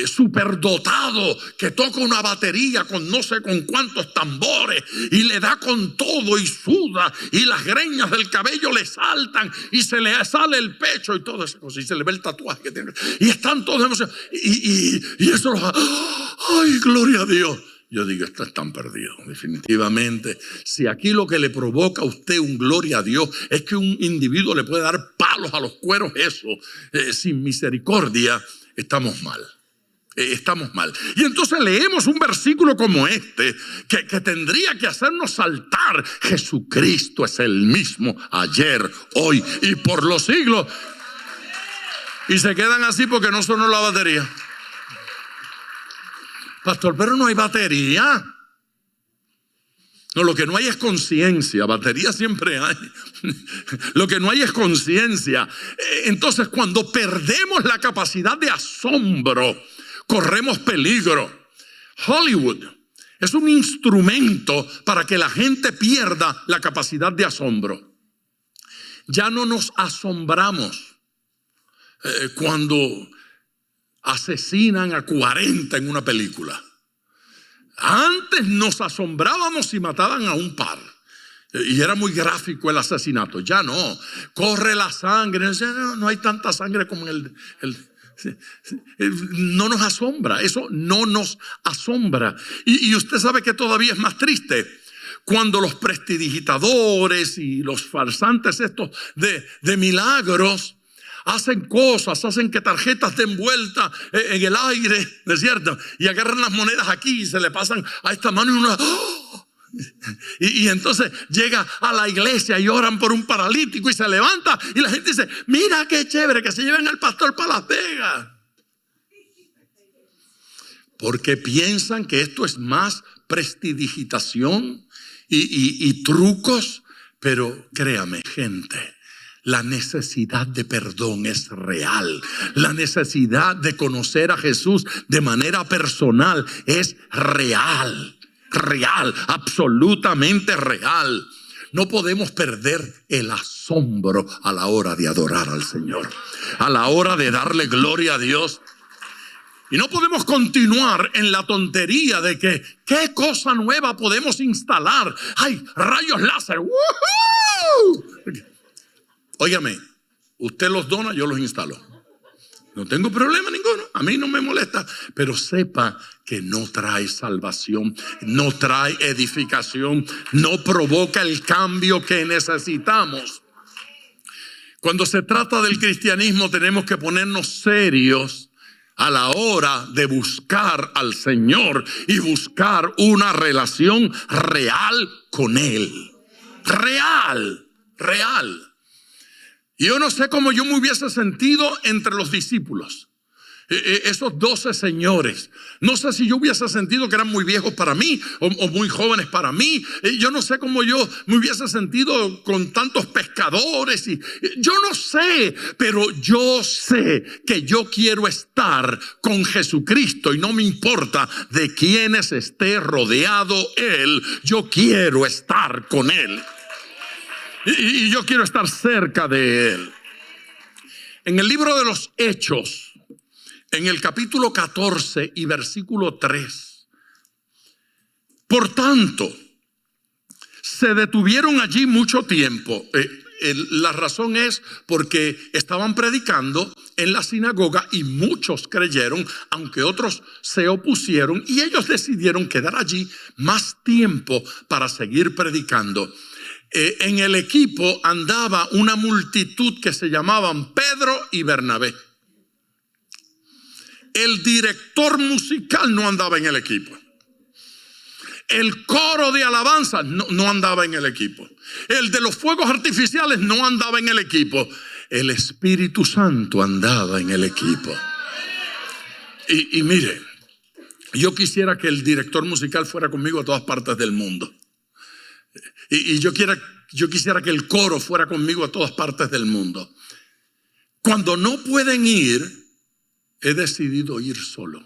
superdotado que toca una batería con no sé con cuántos tambores y le da con todo y suda y las greñas del cabello le saltan y se le sale el pecho y todo eso, y se le ve el tatuaje que tiene y están todos emocionados y eso ¡ay, gloria a Dios! Yo digo, están perdidos, definitivamente. Si aquí lo que le provoca a usted un gloria a Dios es que un individuo le puede dar palos a los cueros, eso, sin misericordia, estamos mal. Estamos mal. Y entonces leemos un versículo como este que tendría que hacernos saltar. Jesucristo es el mismo ayer, hoy y por los siglos. Y se quedan así porque no sonó la batería. Pastor, pero no hay batería. No, lo que no hay es conciencia. Batería siempre hay. Lo que no hay es conciencia. Entonces, cuando perdemos la capacidad de asombro, corremos peligro. Hollywood es un instrumento para que la gente pierda la capacidad de asombro. Ya no nos asombramos cuando asesinan a 40 en una película. Antes nos asombrábamos si mataban a un par. Y era muy gráfico el asesinato. Ya no. Corre la sangre. No hay tanta sangre como en no nos asombra. Eso no nos asombra. Y usted sabe que todavía es más triste. Cuando los prestidigitadores y los farsantes estos de milagros hacen cosas, hacen que tarjetas den vuelta en el aire, ¿no es cierto? Y agarran las monedas aquí y se le pasan a esta mano y una... ¡Oh! Y entonces llega a la iglesia y oran por un paralítico y se levanta y la gente dice, mira qué chévere que se lleven al pastor para Las Vegas. Porque piensan que esto es más prestidigitación y trucos, pero créame, gente, la necesidad de perdón es real. La necesidad de conocer a Jesús de manera personal es real. Real, absolutamente real. No podemos perder el asombro a la hora de adorar al Señor, a la hora de darle gloria a Dios. Y no podemos continuar en la tontería de que qué cosa nueva podemos instalar. ¡Ay, rayos láser! ¡Woohoo! Óigame, usted los dona, yo los instalo. No tengo problema ninguno, a mí no me molesta. Pero sepa que no trae salvación, no trae edificación, no provoca el cambio que necesitamos. Cuando se trata del cristianismo tenemos que ponernos serios a la hora de buscar al Señor y buscar una relación real con Él. Real, real. Y yo no sé cómo yo me hubiese sentido entre los discípulos, esos 12 señores. No sé si yo hubiese sentido que eran muy viejos para mí o muy jóvenes para mí. Yo no sé cómo yo me hubiese sentido con tantos pescadores. Yo no sé, pero yo sé que yo quiero estar con Jesucristo y no me importa de quiénes esté rodeado Él. Yo quiero estar con Él. Y yo quiero estar cerca de Él. En el libro de los Hechos, en el capítulo 14 y versículo 3. Por tanto, se detuvieron allí mucho tiempo. La razón es porque estaban predicando en la sinagoga y muchos creyeron, aunque otros se opusieron, y ellos decidieron quedar allí más tiempo para seguir predicando. En el equipo andaba una multitud que se llamaban Pedro y Bernabé. El director musical no andaba en el equipo. El coro de alabanza no andaba en el equipo. El de los fuegos artificiales no andaba en el equipo. El Espíritu Santo andaba en el equipo. Y mire, yo quisiera que el director musical fuera conmigo a todas partes del mundo. Y yo quisiera que el coro fuera conmigo a todas partes del mundo. Cuando no pueden ir, he decidido ir solo.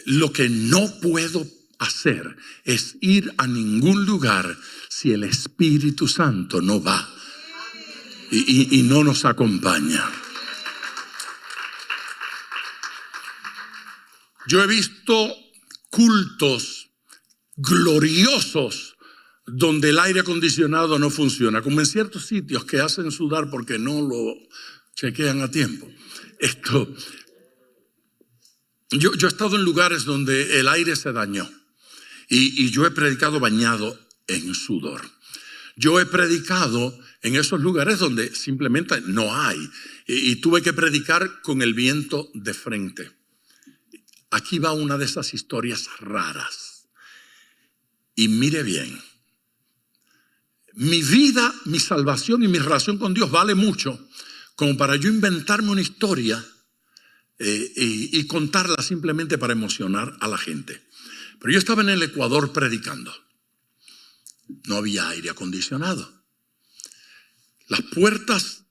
Lo que no puedo hacer es ir a ningún lugar si el Espíritu Santo no va y no nos acompaña. Yo he visto cultos gloriosos donde el aire acondicionado no funciona, como en ciertos sitios que hacen sudar porque no lo chequean a tiempo. Yo he estado en lugares donde el aire se dañó y yo he predicado bañado en sudor. Yo he predicado en esos lugares donde simplemente no hay y tuve que predicar con el viento de frente. Aquí va una de esas historias raras. Y mire bien, mi vida, mi salvación y mi relación con Dios vale mucho como para yo inventarme una historia y contarla simplemente para emocionar a la gente. Pero yo estaba en el Ecuador predicando. No había aire acondicionado. Las puertas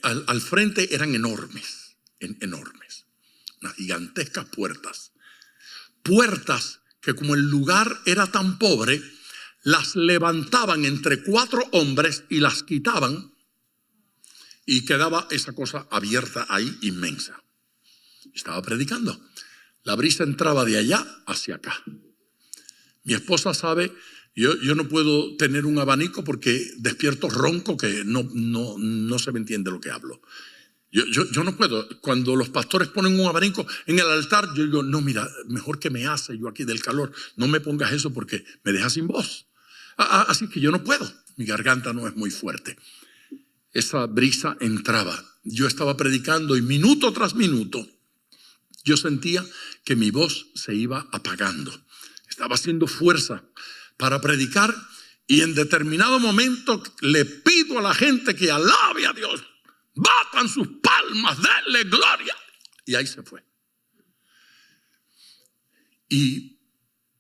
al frente eran enormes, enormes. Unas gigantescas puertas. Puertas que como el lugar era tan pobre, las levantaban entre 4 hombres y las quitaban y quedaba esa cosa abierta ahí inmensa. Estaba predicando. La brisa entraba de allá hacia acá. Mi esposa sabe, yo no puedo tener un abanico porque despierto ronco que no se me entiende lo que hablo. Yo no puedo. Cuando los pastores ponen un abanico en el altar, yo digo, no, mira, mejor que me hace yo aquí del calor. No me pongas eso porque me deja sin voz. Así que yo no puedo. Mi garganta no es muy fuerte. Esa brisa entraba. Yo estaba predicando y minuto tras minuto yo sentía que mi voz se iba apagando. Estaba haciendo fuerza para predicar y en determinado momento le pido a la gente que alabe a Dios. Batan sus palmas, denle gloria. Y ahí se fue. Y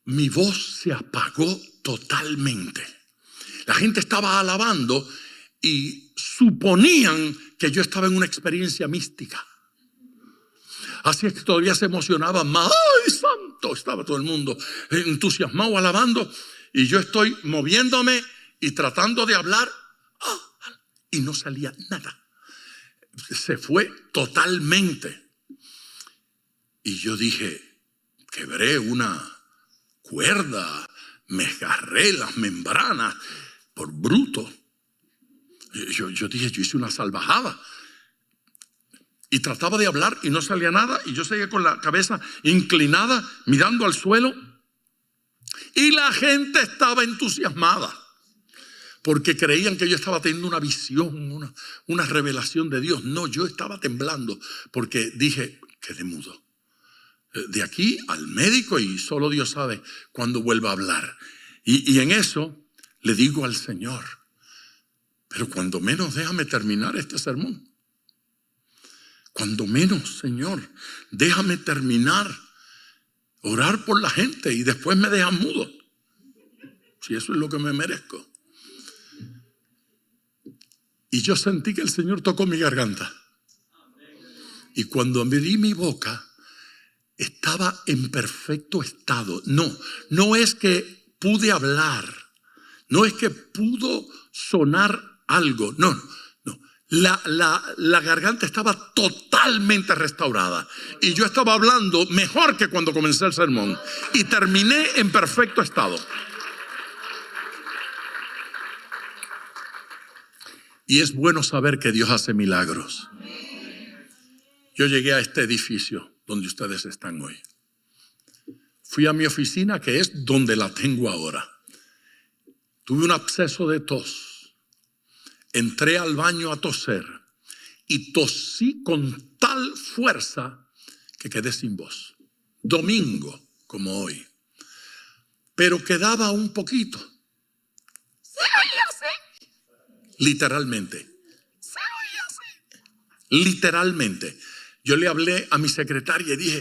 mi voz se apagó totalmente. La gente estaba alabando y suponían que yo estaba en una experiencia mística. Así es que todavía se emocionaba más. ¡Ay, santo! Estaba todo el mundo entusiasmado alabando y yo estoy moviéndome y tratando de hablar y no salía nada. Se fue totalmente. Y yo dije, quebré una cuerda, me agarré las membranas por bruto. Yo dije, yo hice una salvajada. Y trataba de hablar y no salía nada. Y yo seguía con la cabeza inclinada, mirando al suelo. Y la gente estaba entusiasmada. Porque creían que yo estaba teniendo una visión, una revelación de Dios. No, yo estaba temblando. Porque dije, quedé mudo. De aquí al médico y solo Dios sabe cuándo vuelva a hablar. Y en eso le digo al Señor, pero cuando menos déjame terminar este sermón. Cuando menos, Señor, déjame terminar, orar por la gente y después me dejan mudo. Si eso es lo que me merezco. Y yo sentí que el Señor tocó mi garganta. Y cuando abrí mi boca, estaba en perfecto estado. No es que pude hablar. No es que pudo sonar algo. No. La garganta estaba totalmente restaurada. Y yo estaba hablando mejor que cuando comencé el sermón. Y terminé en perfecto estado. Y es bueno saber que Dios hace milagros. Yo llegué a este edificio donde ustedes están hoy. Fui a mi oficina, que es donde la tengo ahora. Tuve un absceso de tos. Entré al baño a toser y tosí con tal fuerza que quedé sin voz. Domingo, como hoy. Pero quedaba un poquito. Se oía así. Literalmente. Se oía así. Literalmente. Yo le hablé a mi secretaria y dije,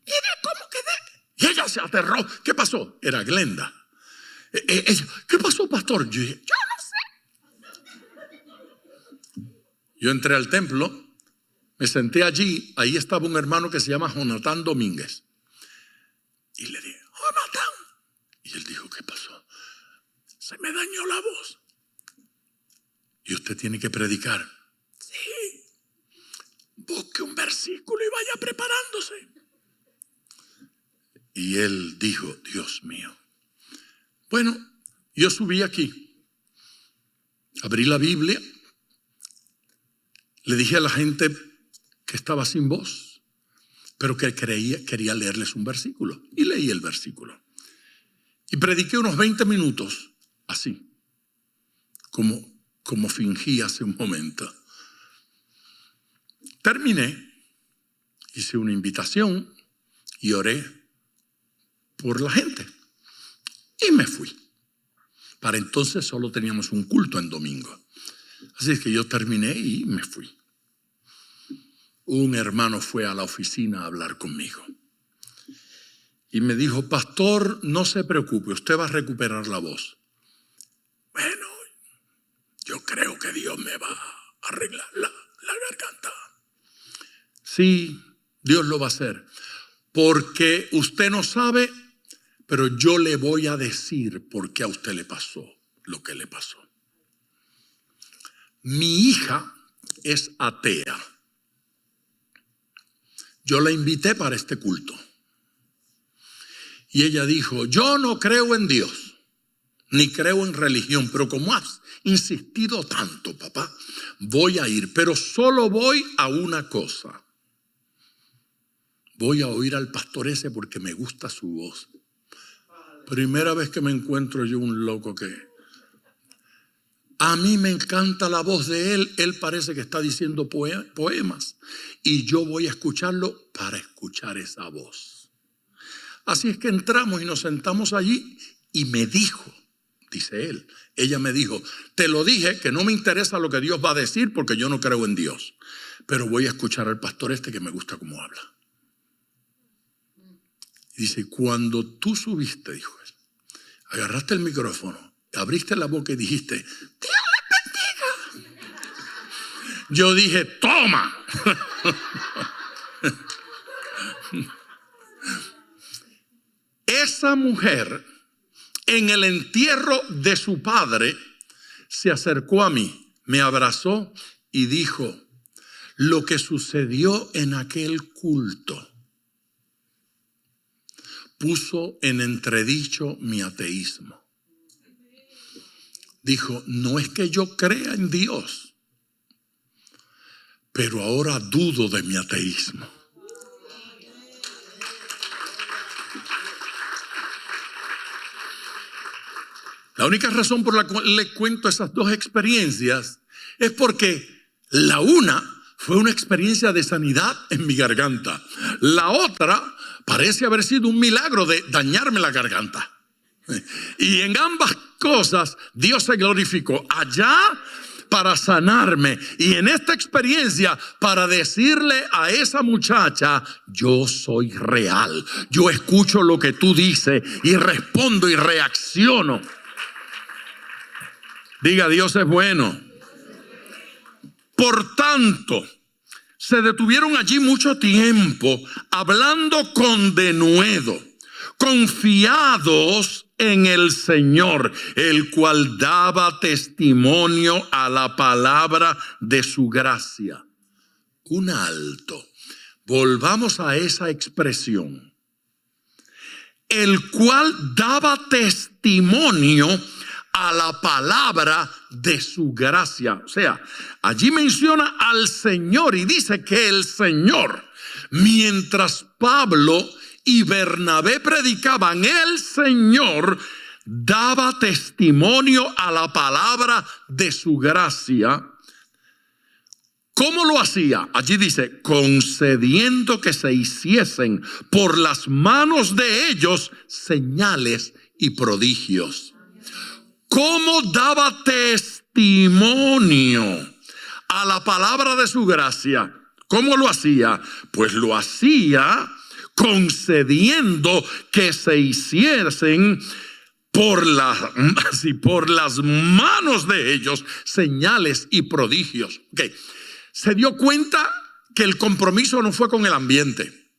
mire cómo quedé. Y ella se aterró. ¿Qué pasó? Era Glenda. Ella, ¿qué pasó, pastor? Yo dije, yo no sé. Yo entré al templo, me senté allí, ahí estaba un hermano que se llama Jonathan Domínguez. Y le dije, Jonathan, se me dañó la voz. Y usted tiene que predicar. Sí. Busque un versículo y vaya preparándose. Y él dijo, Dios mío. Bueno, yo subí aquí. Abrí la Biblia. Le dije a la gente que estaba sin voz, pero que quería leerles un versículo. Y leí el versículo. Y prediqué unos 20 minutos así, como fingí hace un momento. Terminé, hice una invitación y oré por la gente. Y me fui. Para entonces solo teníamos un culto en domingo. Así es que yo terminé y me fui. Un hermano fue a la oficina a hablar conmigo. Y me dijo, pastor, no se preocupe, usted va a recuperar la voz. Bueno, yo creo que Dios me va a arreglar la garganta. Sí, Dios lo va a hacer. Porque usted no sabe, pero yo le voy a decir por qué a usted le pasó lo que le pasó. Mi hija es atea. Yo la invité para este culto. Y ella dijo, yo no creo en Dios, ni creo en religión, pero como has insistido tanto, papá, voy a ir, pero solo voy a una cosa. Voy a oír al pastor ese porque me gusta su voz. Primera vez que me encuentro yo un loco que... A mí me encanta la voz de él. Él parece que está diciendo poemas. Y yo voy a escucharlo para escuchar esa voz. Así es que entramos y nos sentamos allí y me dijo, dice él, ella me dijo, te lo dije que no me interesa lo que Dios va a decir porque yo no creo en Dios. Pero voy a escuchar al pastor este que me gusta cómo habla. Y dice, cuando tú subiste, dijo él, agarraste el micrófono, abriste la boca y dijiste, Dios le bendiga. Yo dije, toma. Esa mujer en el entierro de su padre se acercó a mí, me abrazó y dijo, lo que sucedió en aquel culto puso en entredicho mi ateísmo. Dijo, no es que yo crea en Dios, pero ahora dudo de mi ateísmo. La única razón por la cual le cuento esas dos experiencias es porque la una fue una experiencia de sanidad en mi garganta. La otra parece haber sido un milagro de dañarme la garganta. Y en ambas cosas Dios se glorificó. Allá para sanarme y en esta experiencia para decirle a esa muchacha, yo soy real. Yo escucho lo que tú dices y respondo y reacciono. Diga, Dios es bueno. Por tanto, se detuvieron allí mucho tiempo hablando con denuedo, confiados en el Señor, el cual daba testimonio a la palabra de su gracia. Un alto. Volvamos a esa expresión. El cual daba testimonio a la palabra de su gracia. O sea, allí menciona al Señor y dice que el Señor, mientras Pablo y Bernabé predicaban, el Señor daba testimonio a la palabra de su gracia. ¿Cómo lo hacía? Allí dice, concediendo que se hiciesen por las manos de ellos señales y prodigios. ¿Cómo daba testimonio a la palabra de su gracia? ¿Cómo lo hacía? Pues lo hacía concediendo que se hiciesen por las manos de ellos señales y prodigios. Okay. Se dio cuenta que el compromiso no fue con el ambiente.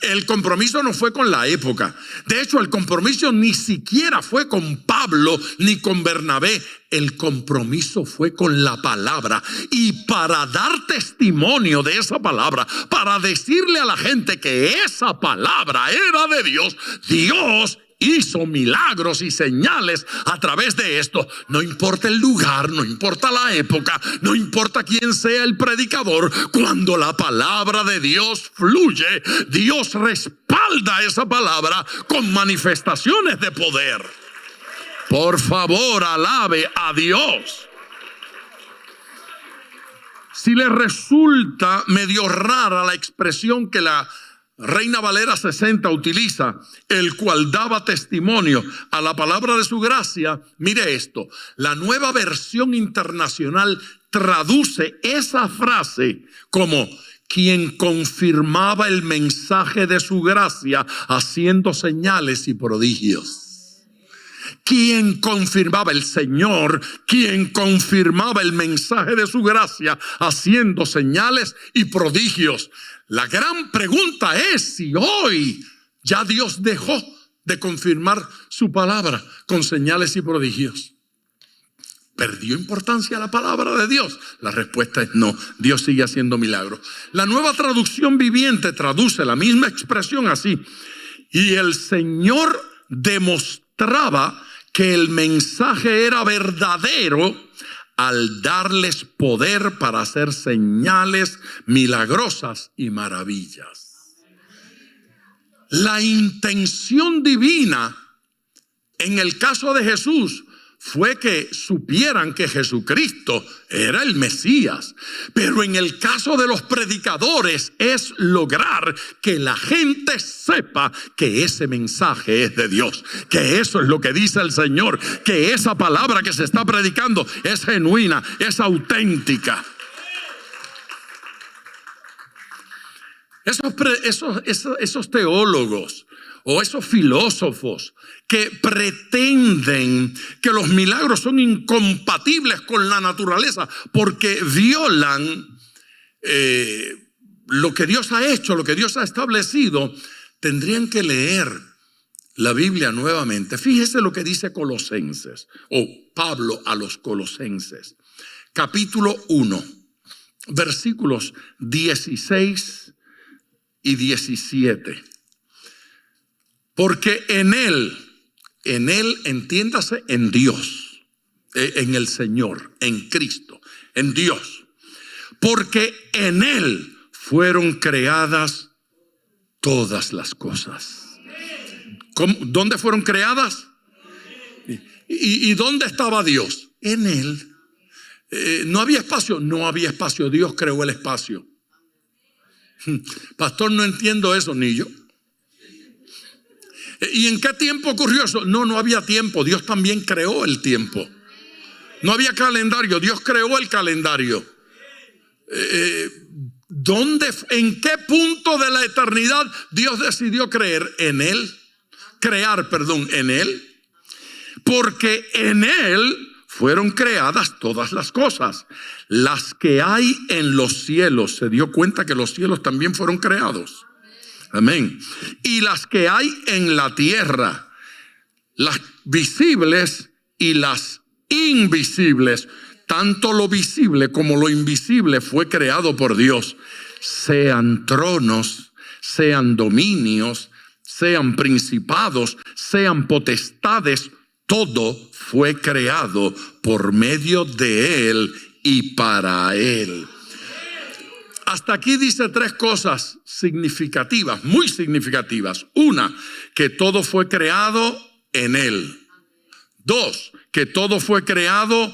El compromiso no fue con la época. De hecho, el compromiso ni siquiera fue con Pablo ni con Bernabé. El compromiso fue con la palabra. Y para dar testimonio de esa palabra, para decirle a la gente que esa palabra era de Dios, Dios hizo milagros y señales a través de esto. No importa el lugar, no importa la época, no importa quién sea el predicador. Cuando la palabra de Dios fluye, Dios respalda esa palabra con manifestaciones de poder. Por favor, alabe a Dios. Si le resulta medio rara la expresión que la Reina Valera 60 utiliza, el cual daba testimonio a la palabra de su gracia, mire esto: la Nueva Versión Internacional traduce esa frase como quien confirmaba el mensaje de su gracia haciendo señales y prodigios. Quien confirmaba, el Señor, quien confirmaba el mensaje de su gracia haciendo señales y prodigios. La gran pregunta es si hoy ya Dios dejó de confirmar su palabra con señales y prodigios. ¿Perdió importancia la palabra de Dios? La respuesta es no. Dios sigue haciendo milagros. La Nueva Traducción Viviente traduce la misma expresión así: y el Señor demostraba que el mensaje era verdadero al darles poder para hacer señales milagrosas y maravillas. La intención divina en el caso de Jesús fue que supieran que Jesucristo era el Mesías. Pero en el caso de los predicadores es lograr que la gente sepa que ese mensaje es de Dios, que eso es lo que dice el Señor, que esa palabra que se está predicando es genuina, es auténtica. Esos teólogos o esos filósofos que pretenden que los milagros son incompatibles con la naturaleza porque violan lo que Dios ha hecho, lo que Dios ha establecido, tendrían que leer la Biblia nuevamente. Fíjese lo que dice Colosenses, o Pablo a los Colosenses, capítulo 1, versículos 16 y 17. Porque en él, entiéndase, en Dios, en el Señor, en Cristo, en Dios. Porque en él fueron creadas todas las cosas. ¿Cómo? ¿Dónde fueron creadas? ¿Y dónde estaba Dios? En él. ¿No había espacio? No había espacio. Dios creó el espacio. Pastor, no entiendo eso, ni yo. ¿Y en qué tiempo ocurrió eso? No había tiempo. Dios también creó el tiempo. No había calendario. Dios creó el calendario. ¿En qué punto de la eternidad Dios decidió crear en él? Porque en él fueron creadas todas las cosas. Las que hay en los cielos. Se dio cuenta que los cielos también fueron creados. Amén. Y las que hay en la tierra, las visibles y las invisibles, tanto lo visible como lo invisible fue creado por Dios. Sean tronos, sean dominios, sean principados, sean potestades, todo fue creado por medio de Él y para Él. Hasta aquí dice tres cosas significativas, muy significativas. Una, que todo fue creado en Él. Dos, que todo fue creado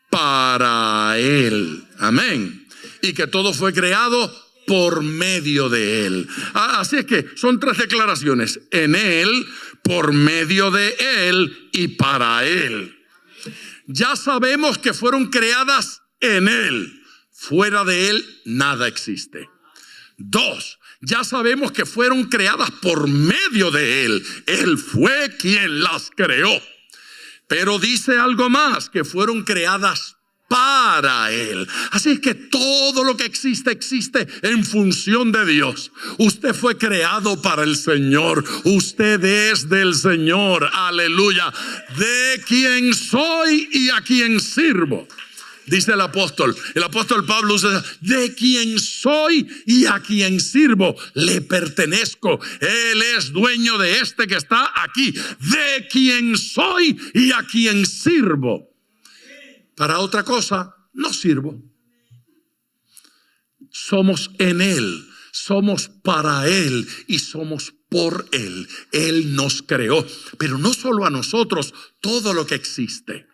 para Él. Amén. Y que todo fue creado por medio de Él. Así es que son tres declaraciones: en Él, por medio de Él y para Él. Ya sabemos que fueron creadas en Él. Fuera de Él nada existe. Dos, ya sabemos que fueron creadas por medio de Él. Él fue quien las creó. Pero dice algo más, que fueron creadas para para Él. Así es que todo lo que existe, existe en función de Dios. Usted fue creado para el Señor. Usted es del Señor. Aleluya. De quien soy y a quien sirvo. Dice el apóstol Pablo, de quien soy y a quien sirvo, le pertenezco. Él es dueño de este que está aquí. De quien soy y a quien sirvo. Para otra cosa no sirvo. Somos en Él, somos para Él y somos por Él. Él nos creó, pero no solo a nosotros, todo lo que existe.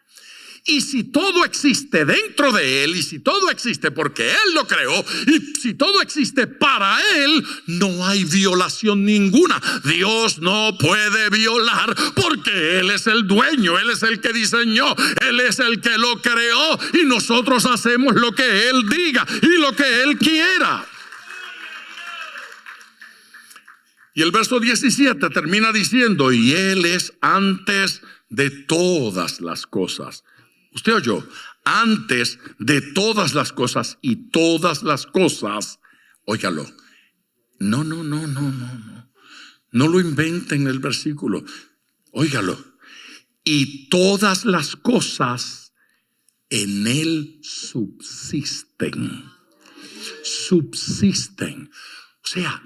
Y si todo existe dentro de Él, y si todo existe porque Él lo creó, y si todo existe para Él, no hay violación ninguna. Dios no puede violar porque Él es el dueño, Él es el que diseñó, Él es el que lo creó, y nosotros hacemos lo que Él diga y lo que Él quiera. Y el verso 17 termina diciendo, y Él es antes de todas las cosas. Usted oyó, antes de todas las cosas, y todas las cosas, óigalo, no lo inventen el versículo, óigalo, y todas las cosas en Él subsisten, o sea,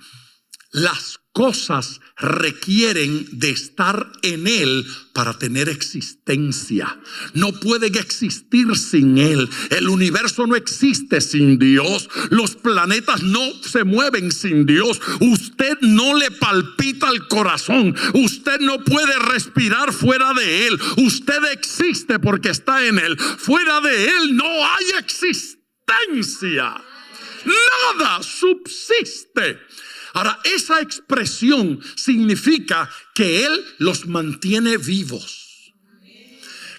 las cosas requieren de estar en Él para tener existencia. No pueden existir sin Él. El universo no existe sin Dios. Los planetas no se mueven sin Dios. Usted no le palpita el corazón. Usted no puede respirar fuera de Él. Usted existe porque está en Él. Fuera de Él no hay existencia. Nada subsiste. Ahora, esa expresión significa que Él los mantiene vivos,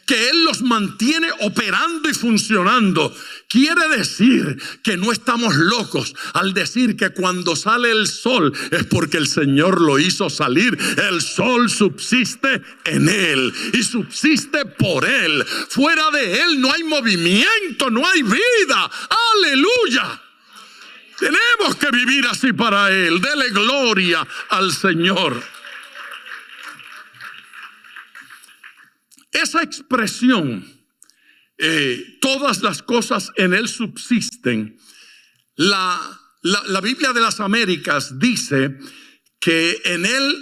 que Él los mantiene operando y funcionando. Quiere decir que no estamos locos al decir que cuando sale el sol es porque el Señor lo hizo salir. El sol subsiste en Él y subsiste por Él. Fuera de Él no hay movimiento, no hay vida. ¡Aleluya! Tenemos que vivir así para Él. Dele gloria al Señor. Esa expresión, todas las cosas en Él subsisten. La Biblia de las Américas dice que en Él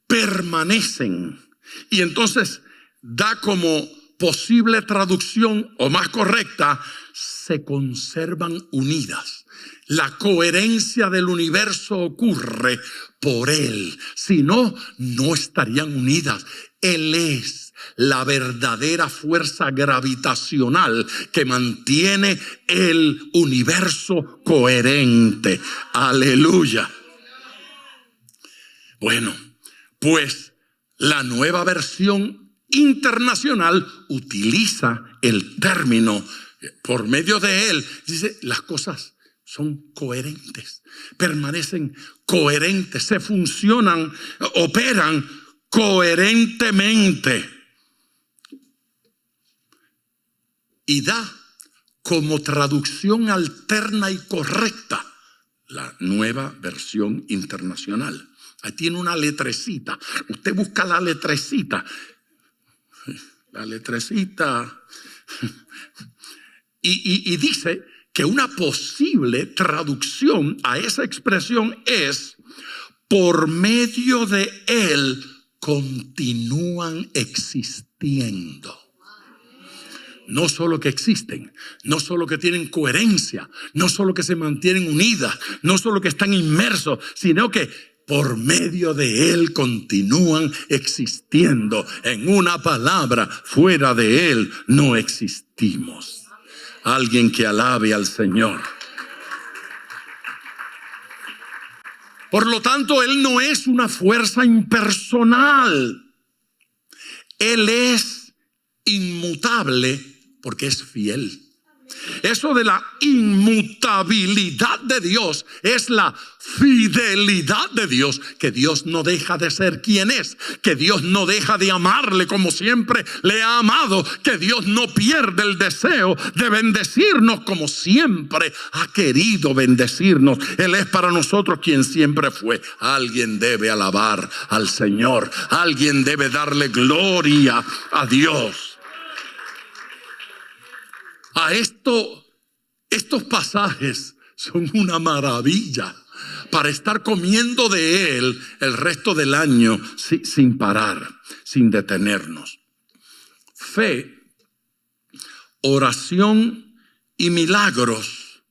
permanecen. Y entonces da como posible traducción, o más correcta, se conservan unidas. La coherencia del universo ocurre por Él. Si no, no estarían unidas. Él es la verdadera fuerza gravitacional que mantiene el universo coherente. Aleluya. Bueno, pues la nueva versión internacional utiliza el término por medio de Él. Dice, las cosas son coherentes, permanecen coherentes, se funcionan, operan coherentemente. Y da como traducción alterna y correcta la nueva versión internacional. Ahí tiene una letrecita. Usted busca la letrecita. Y dice que una posible traducción a esa expresión es: por medio de Él continúan existiendo. No solo que existen, no solo que tienen coherencia, no solo que se mantienen unidas, no solo que están inmersos, sino que por medio de Él continúan existiendo. En una palabra, fuera de Él no existimos. Alguien que alabe al Señor. Por lo tanto, Él no es una fuerza impersonal. Él es inmutable porque es fiel. Eso de la inmutabilidad de Dios es la fidelidad de Dios, que Dios no deja de ser quien es, que Dios no deja de amarle como siempre le ha amado, que Dios no pierde el deseo de bendecirnos como siempre ha querido bendecirnos. Él es para nosotros quien siempre fue. Alguien debe alabar al Señor, alguien debe darle gloria a Dios. Estos pasajes son una maravilla para estar comiendo de él el resto del año sin parar, sin detenernos. Fe, oración y milagros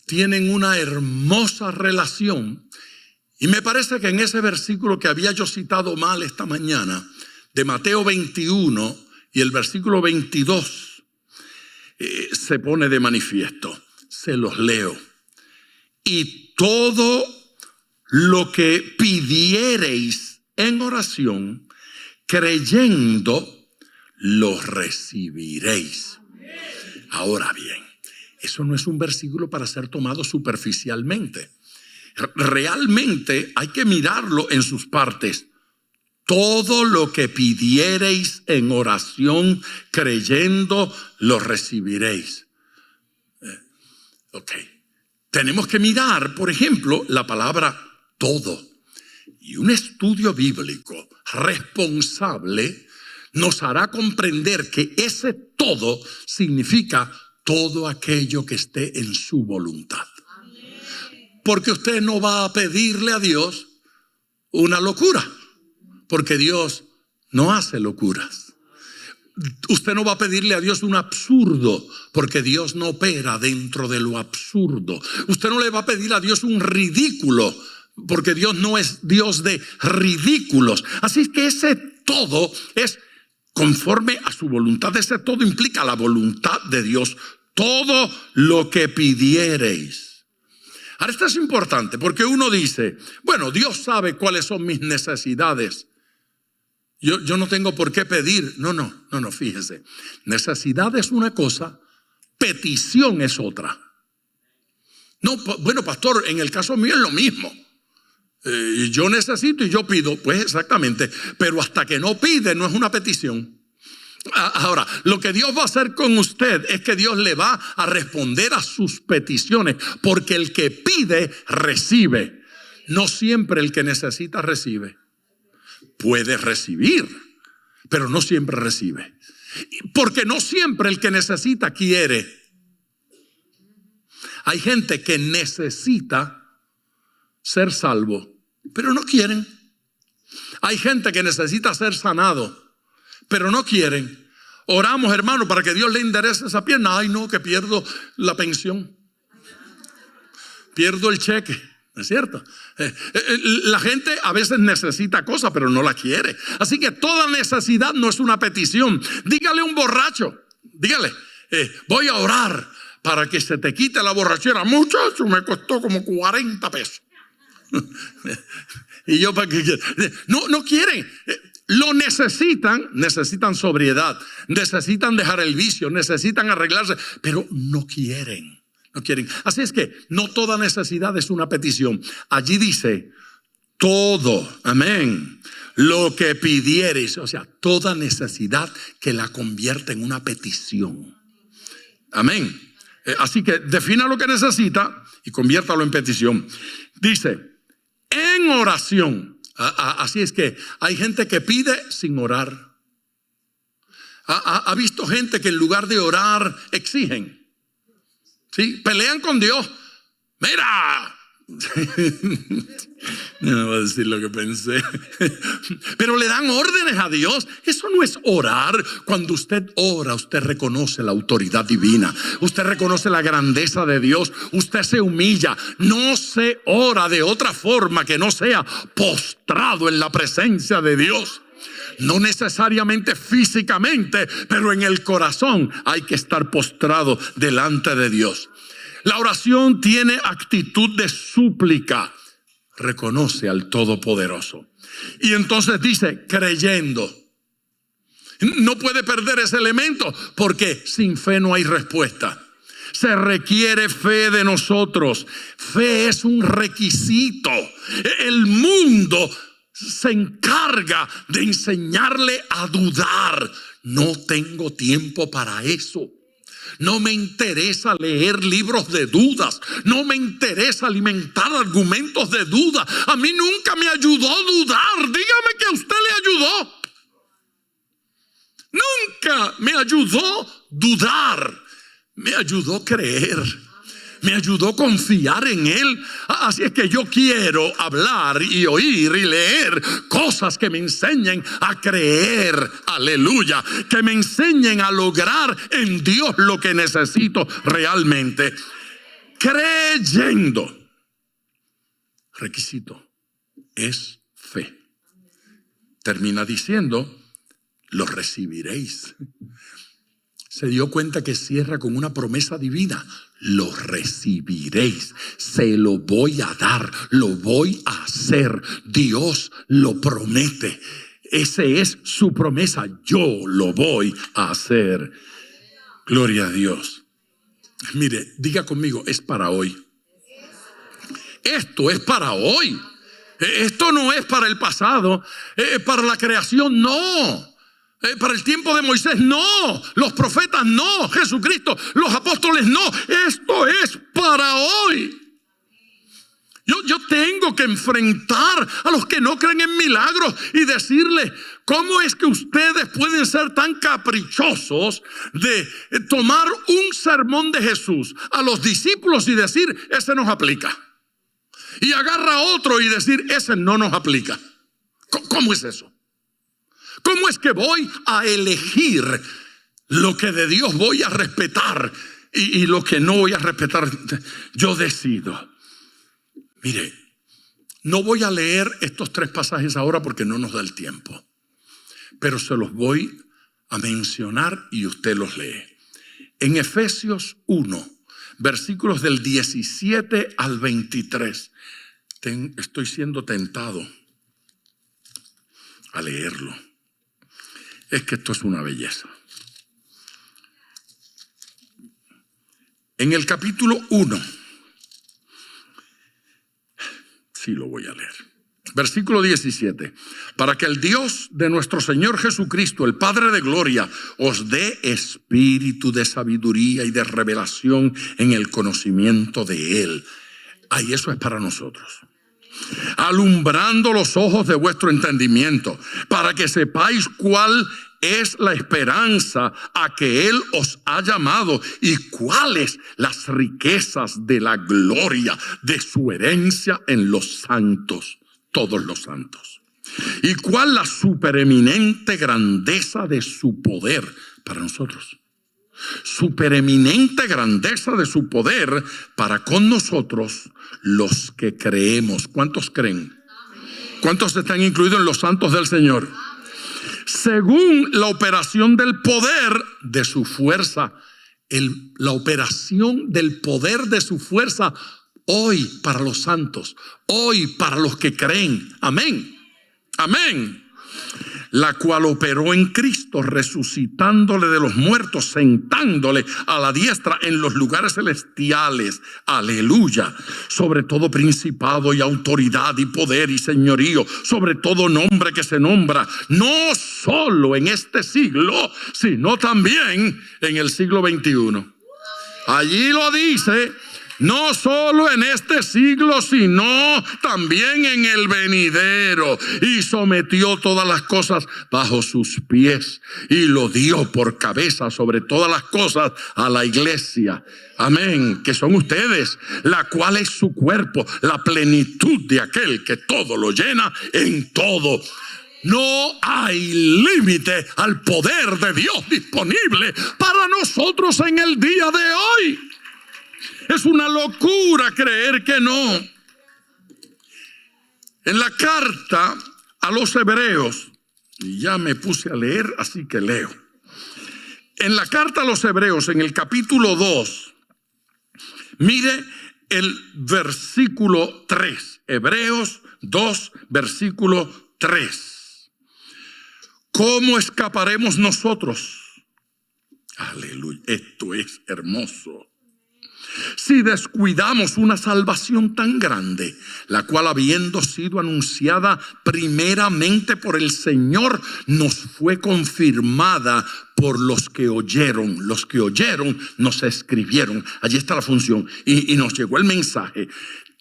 tienen una hermosa relación. Y me parece que en ese versículo que había yo citado mal esta mañana, de Mateo 21 y el versículo 22, se pone de manifiesto. Se los leo. Y todo lo que pidiereis en oración, creyendo, lo recibiréis. Ahora bien, eso no es un versículo para ser tomado superficialmente. Realmente hay que mirarlo en sus partes. Todo lo que pidiereis en oración, creyendo, lo recibiréis. Ok. Tenemos que mirar, por ejemplo, la palabra todo. Y un estudio bíblico responsable nos hará comprender que ese todo significa todo aquello que esté en su voluntad. Porque usted no va a pedirle a Dios una locura. Porque Dios no hace locuras. Usted no va a pedirle a Dios un absurdo, porque Dios no opera dentro de lo absurdo. Usted no le va a pedir a Dios un ridículo, porque Dios no es Dios de ridículos. Así es que ese todo es conforme a su voluntad. Ese todo implica la voluntad de Dios. Todo lo que pidiereis. Ahora esto es importante, porque uno dice, bueno, Dios sabe cuáles son mis necesidades. Yo no tengo por qué pedir. No, fíjese. Necesidad es una cosa, petición es otra. No, bueno, pastor, en el caso mío es lo mismo. Yo necesito y yo pido, pues exactamente. Pero hasta que no pide no es una petición. Ahora, lo que Dios va a hacer con usted es que Dios le va a responder a sus peticiones, porque el que pide, recibe. No siempre el que necesita recibe. Puede recibir, pero no siempre recibe. Porque no siempre el que necesita quiere. Hay gente que necesita ser salvo, pero no quieren. Hay gente que necesita ser sanado, pero no quieren. Oramos, hermano, para que Dios le enderece esa pierna. Ay, no, que pierdo la pensión. Pierdo el cheque. ¿No es cierto? La gente a veces necesita cosas, pero no la quiere. Así que toda necesidad no es una petición. Dígale a un borracho, dígale, voy a orar para que se te quite la borrachera. Muchacho, me costó como 40 pesos. Y yo, ¿para qué? No quieren. Lo necesitan sobriedad, necesitan dejar el vicio, necesitan arreglarse, pero no quieren. No quieren. Así es que no toda necesidad es una petición. Allí dice todo, amén, lo que pidiereis, o sea, toda necesidad que la convierta en una petición. Amén. Así que defina lo que necesita y conviértalo en petición. Dice, en oración. Así es que hay gente que pide sin orar. ¿Ha visto gente que en lugar de orar exigen? ¿Sí? Pelean con Dios. Mira. No voy a decir lo que pensé. Pero le dan órdenes a Dios. Eso no es orar. Cuando usted ora, usted reconoce la autoridad divina. Usted reconoce la grandeza de Dios. Usted se humilla. No se ora de otra forma que no sea postrado en la presencia de Dios. No necesariamente físicamente, pero en el corazón hay que estar postrado delante de Dios. La oración tiene actitud de súplica. Reconoce al Todopoderoso. Y entonces dice, creyendo. No puede perder ese elemento, porque sin fe no hay respuesta. Se requiere fe de nosotros. Fe es un requisito. El mundo se encarga de enseñarle a dudar. No tengo tiempo para eso. No me interesa leer libros de dudas. No me interesa alimentar argumentos de duda. A mí nunca me ayudó a dudar. Dígame que a usted le ayudó. Nunca me ayudó a dudar. Me ayudó a creer. Me ayudó a confiar en Él. Así es que yo quiero hablar y oír y leer cosas que me enseñen a creer. Aleluya. Que me enseñen a lograr en Dios lo que necesito realmente. Creyendo. Requisito es fe. Termina diciendo, lo recibiréis. Se dio cuenta que cierra con una promesa divina. Lo recibiréis. Se lo voy a dar. Lo voy a hacer. Dios lo promete. Esa es su promesa. Yo lo voy a hacer. Gloria a Dios. Mire, diga conmigo, es para hoy. Esto es para hoy. Esto no es para el pasado. Para la creación, no. Para el tiempo de Moisés, no. Los profetas, no. Jesucristo, los apóstoles, no. Esto es para hoy. Yo tengo que enfrentar a los que no creen en milagros y decirles, ¿cómo es que ustedes pueden ser tan caprichosos de tomar un sermón de Jesús a los discípulos y decir, ese nos aplica? Y agarra otro y decir, ese no nos aplica. ¿Cómo es eso? ¿Cómo es que voy a elegir lo que de Dios voy a respetar y lo que no voy a respetar? Yo decido. Mire, no voy a leer estos 3 pasajes ahora porque no nos da el tiempo. Pero se los voy a mencionar y usted los lee. En Efesios 1, versículos del 17 al 23. Estoy siendo tentado a leerlo. Es que esto es una belleza. En el capítulo 1, sí lo voy a leer. Versículo 17. Para que el Dios de nuestro Señor Jesucristo, el Padre de gloria, os dé espíritu de sabiduría y de revelación en el conocimiento de Él. Ay, eso es para nosotros. Alumbrando los ojos de vuestro entendimiento, para que sepáis cuál es la esperanza a que Él os ha llamado y cuáles las riquezas de la gloria de su herencia en los santos, todos los santos, y cuál la supereminente grandeza de su poder para nosotros. Supereminente grandeza de su poder para con nosotros los que creemos. ¿Cuántos creen? ¿Cuántos están incluidos en los santos del Señor? Según la operación del poder de su fuerza. La operación del poder de su fuerza hoy para los santos, hoy para los que creen. Amén. Amén. La cual operó en Cristo, resucitándole de los muertos, sentándole a la diestra en los lugares celestiales. Aleluya. Sobre todo principado y autoridad y poder y señorío, sobre todo nombre que se nombra, no solo en este siglo, sino también en el siglo XXI. Allí lo dice. No solo en este siglo, sino también en el venidero. Y sometió todas las cosas bajo sus pies. Y lo dio por cabeza sobre todas las cosas a la iglesia. Amén. Que son ustedes, la cual es su cuerpo, la plenitud de aquel que todo lo llena en todo. No hay límite al poder de Dios disponible para nosotros en el día de hoy. Es una locura creer que no. En la carta a los Hebreos, y ya me puse a leer, así que leo. En la carta a los Hebreos, en el capítulo 2, mire el versículo 3. Hebreos 2, versículo 3. ¿cómo escaparemos nosotros? Aleluya, esto es hermoso. Si descuidamos una salvación tan grande, la cual habiendo sido anunciada primeramente por el Señor, nos fue confirmada por los que oyeron. Los que oyeron nos escribieron. Allí está la función. Y nos llegó el mensaje.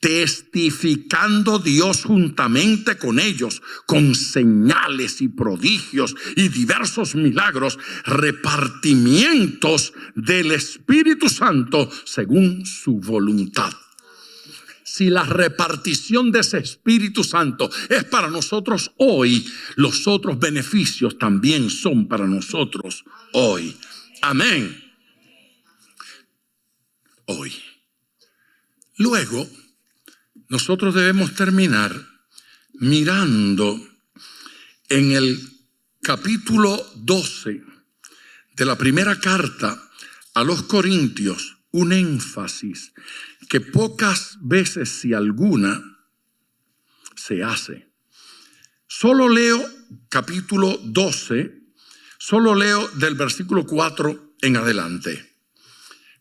Testificando Dios juntamente con ellos, con señales y prodigios y diversos milagros, repartimientos del Espíritu Santo según su voluntad. Si la repartición de ese Espíritu Santo es para nosotros hoy, los otros beneficios también son para nosotros hoy. Amén. Hoy. Luego, nosotros debemos terminar mirando en el capítulo 12 de la primera carta a los Corintios un énfasis que pocas veces, si alguna, se hace. Solo leo capítulo 12, solo leo del versículo 4 en adelante.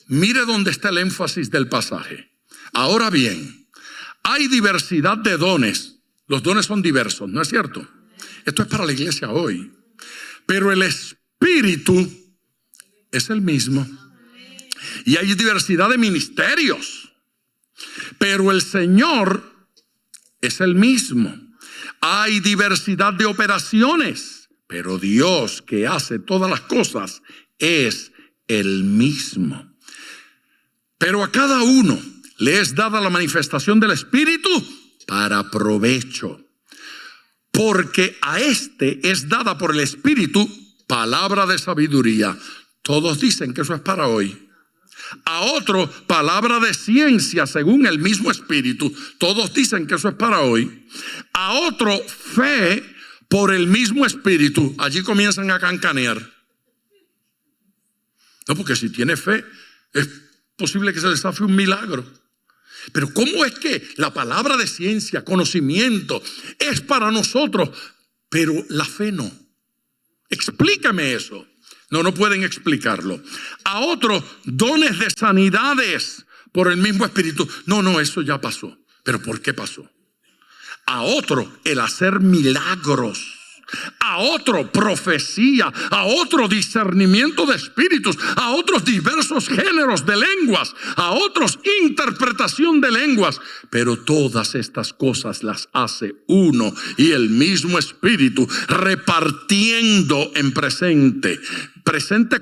Mire dónde está el énfasis del pasaje. Ahora bien, hay diversidad de dones. Los dones son diversos, ¿no es cierto? Esto es para la iglesia hoy. Pero el Espíritu es el mismo. Y hay diversidad de ministerios. Pero el Señor es el mismo. Hay diversidad de operaciones. Pero Dios, que hace todas las cosas, es el mismo. Pero a cada uno le es dada la manifestación del Espíritu para provecho. Porque a este es dada por el Espíritu palabra de sabiduría. Todos dicen que eso es para hoy. A otro, palabra de ciencia según el mismo Espíritu. Todos dicen que eso es para hoy. A otro, fe por el mismo Espíritu. Allí comienzan a cancanear. No, porque si tiene fe, es posible que se desafíe un milagro. Pero ¿cómo es que la palabra de ciencia, conocimiento, es para nosotros, pero la fe no? Explícame eso. No pueden explicarlo. A otros, dones de sanidades por el mismo Espíritu. No, eso ya pasó. ¿Pero por qué pasó? A otro, el hacer milagros. A otro, profecía. A otro, discernimiento de espíritus. A otros, diversos géneros de lenguas. A otros, interpretación de lenguas. Pero todas estas cosas las hace uno y el mismo Espíritu, repartiendo en presente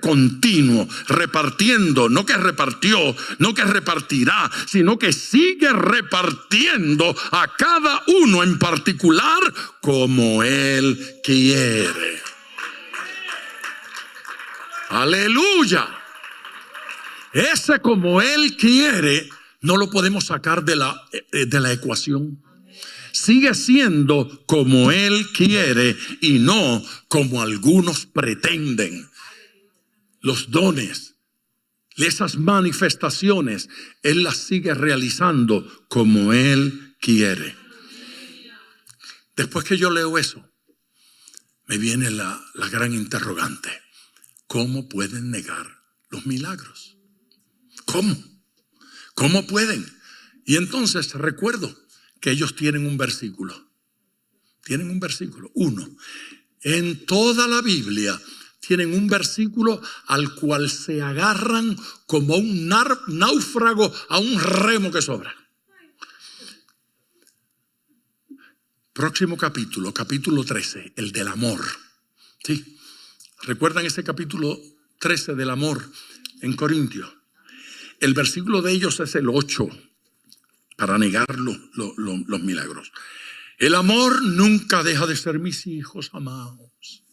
continuo, repartiendo, no que repartió, no que repartirá, sino que sigue repartiendo a cada uno en particular como Él quiere. Aleluya. Ese como Él quiere no lo podemos sacar de la ecuación. Sigue siendo como Él quiere y no como algunos pretenden. Los dones, esas manifestaciones, Él las sigue realizando como Él quiere. Después que yo leo eso, me viene la gran interrogante. ¿Cómo pueden negar los milagros? ¿Cómo? ¿Cómo pueden? Y entonces recuerdo que ellos tienen un versículo. Tienen un versículo, uno. En toda la Biblia tienen un versículo al cual se agarran como un náufrago a un remo que sobra. Próximo capítulo, capítulo 13, el del amor. ¿Sí? ¿Recuerdan ese capítulo 13 del amor en Corintios? El versículo de ellos es el 8 para negar los milagros. El amor nunca deja de ser, mis hijos amados.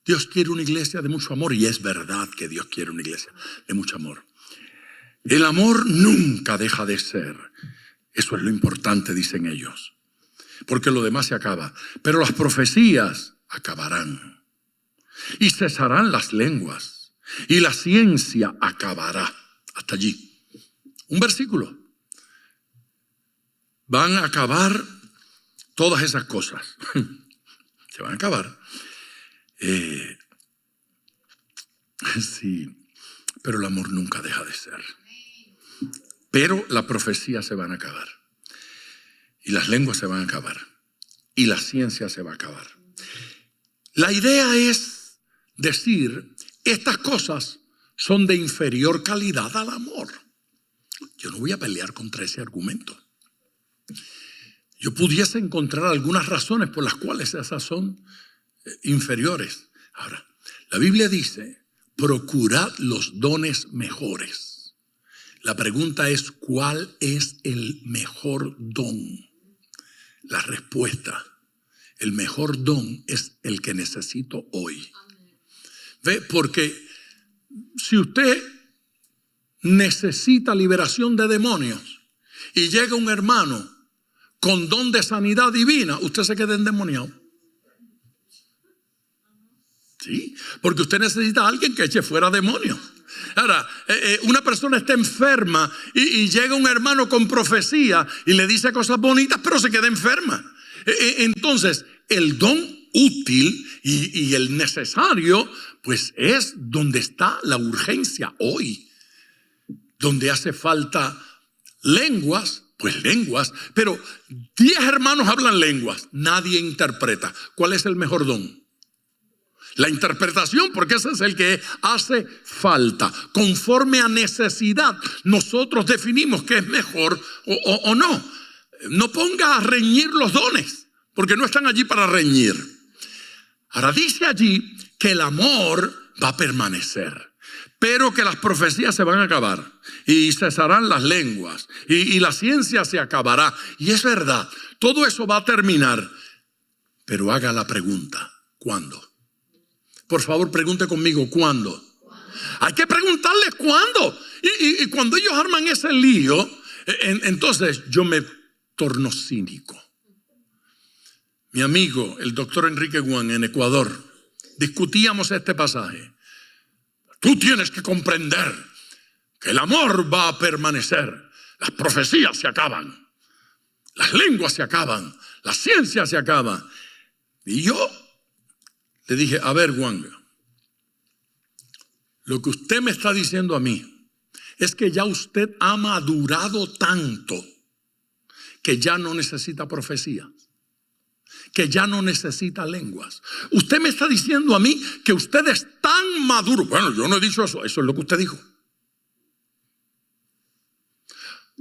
Dios quiere una iglesia de mucho amor, y es verdad que Dios quiere una iglesia de mucho amor. El amor nunca deja de ser. Eso es lo importante, dicen ellos. Porque lo demás se acaba. Pero las profecías acabarán. Y cesarán las lenguas. Y la ciencia acabará. Hasta allí. Un versículo. Van a acabar todas esas cosas. Se van a acabar. Sí, pero el amor nunca deja de ser. Pero las profecías se van a acabar. Y las lenguas se van a acabar. Y la ciencia se va a acabar. La idea es decir, estas cosas son de inferior calidad al amor. Yo no voy a pelear contra ese argumento. Yo pudiese encontrar algunas razones por las cuales esas son inferiores. Ahora, la Biblia dice, procurad los dones mejores. La pregunta es, ¿cuál es el mejor don? La respuesta, el mejor don es el que necesito hoy. ¿Ve? Porque si usted necesita liberación de demonios y llega un hermano con don de sanidad divina, usted se queda endemoniado. Sí, porque usted necesita a alguien que eche fuera demonios. Ahora, una persona está enferma y llega un hermano con profecía y le dice cosas bonitas, pero se queda enferma. Entonces, el don útil y el necesario, pues es donde está la urgencia hoy. Donde hace falta lenguas, pues lenguas. Pero 10 hermanos hablan lenguas, nadie interpreta. ¿Cuál es el mejor don? La interpretación, porque ese es el que hace falta. Conforme a necesidad, nosotros definimos qué es mejor o no. No ponga a reñir los dones, porque no están allí para reñir. Ahora dice allí que el amor va a permanecer, pero que las profecías se van a acabar y cesarán las lenguas y la ciencia se acabará. Y es verdad, todo eso va a terminar. Pero haga la pregunta, ¿cuándo? Por favor, pregunte conmigo, ¿cuándo? Hay que preguntarles cuándo. Y cuando ellos arman ese lío, entonces yo me torno cínico. Mi amigo, el doctor Enrique Guan, en Ecuador, discutíamos este pasaje. Tú tienes que comprender que el amor va a permanecer. Las profecías se acaban. Las lenguas se acaban. La ciencia se acaba. Y yo le dije, a ver, Juan, lo que usted me está diciendo a mí es que ya usted ha madurado tanto que ya no necesita profecía, que ya no necesita lenguas. Usted me está diciendo a mí que usted es tan maduro. Bueno, yo no he dicho eso, eso es lo que usted dijo.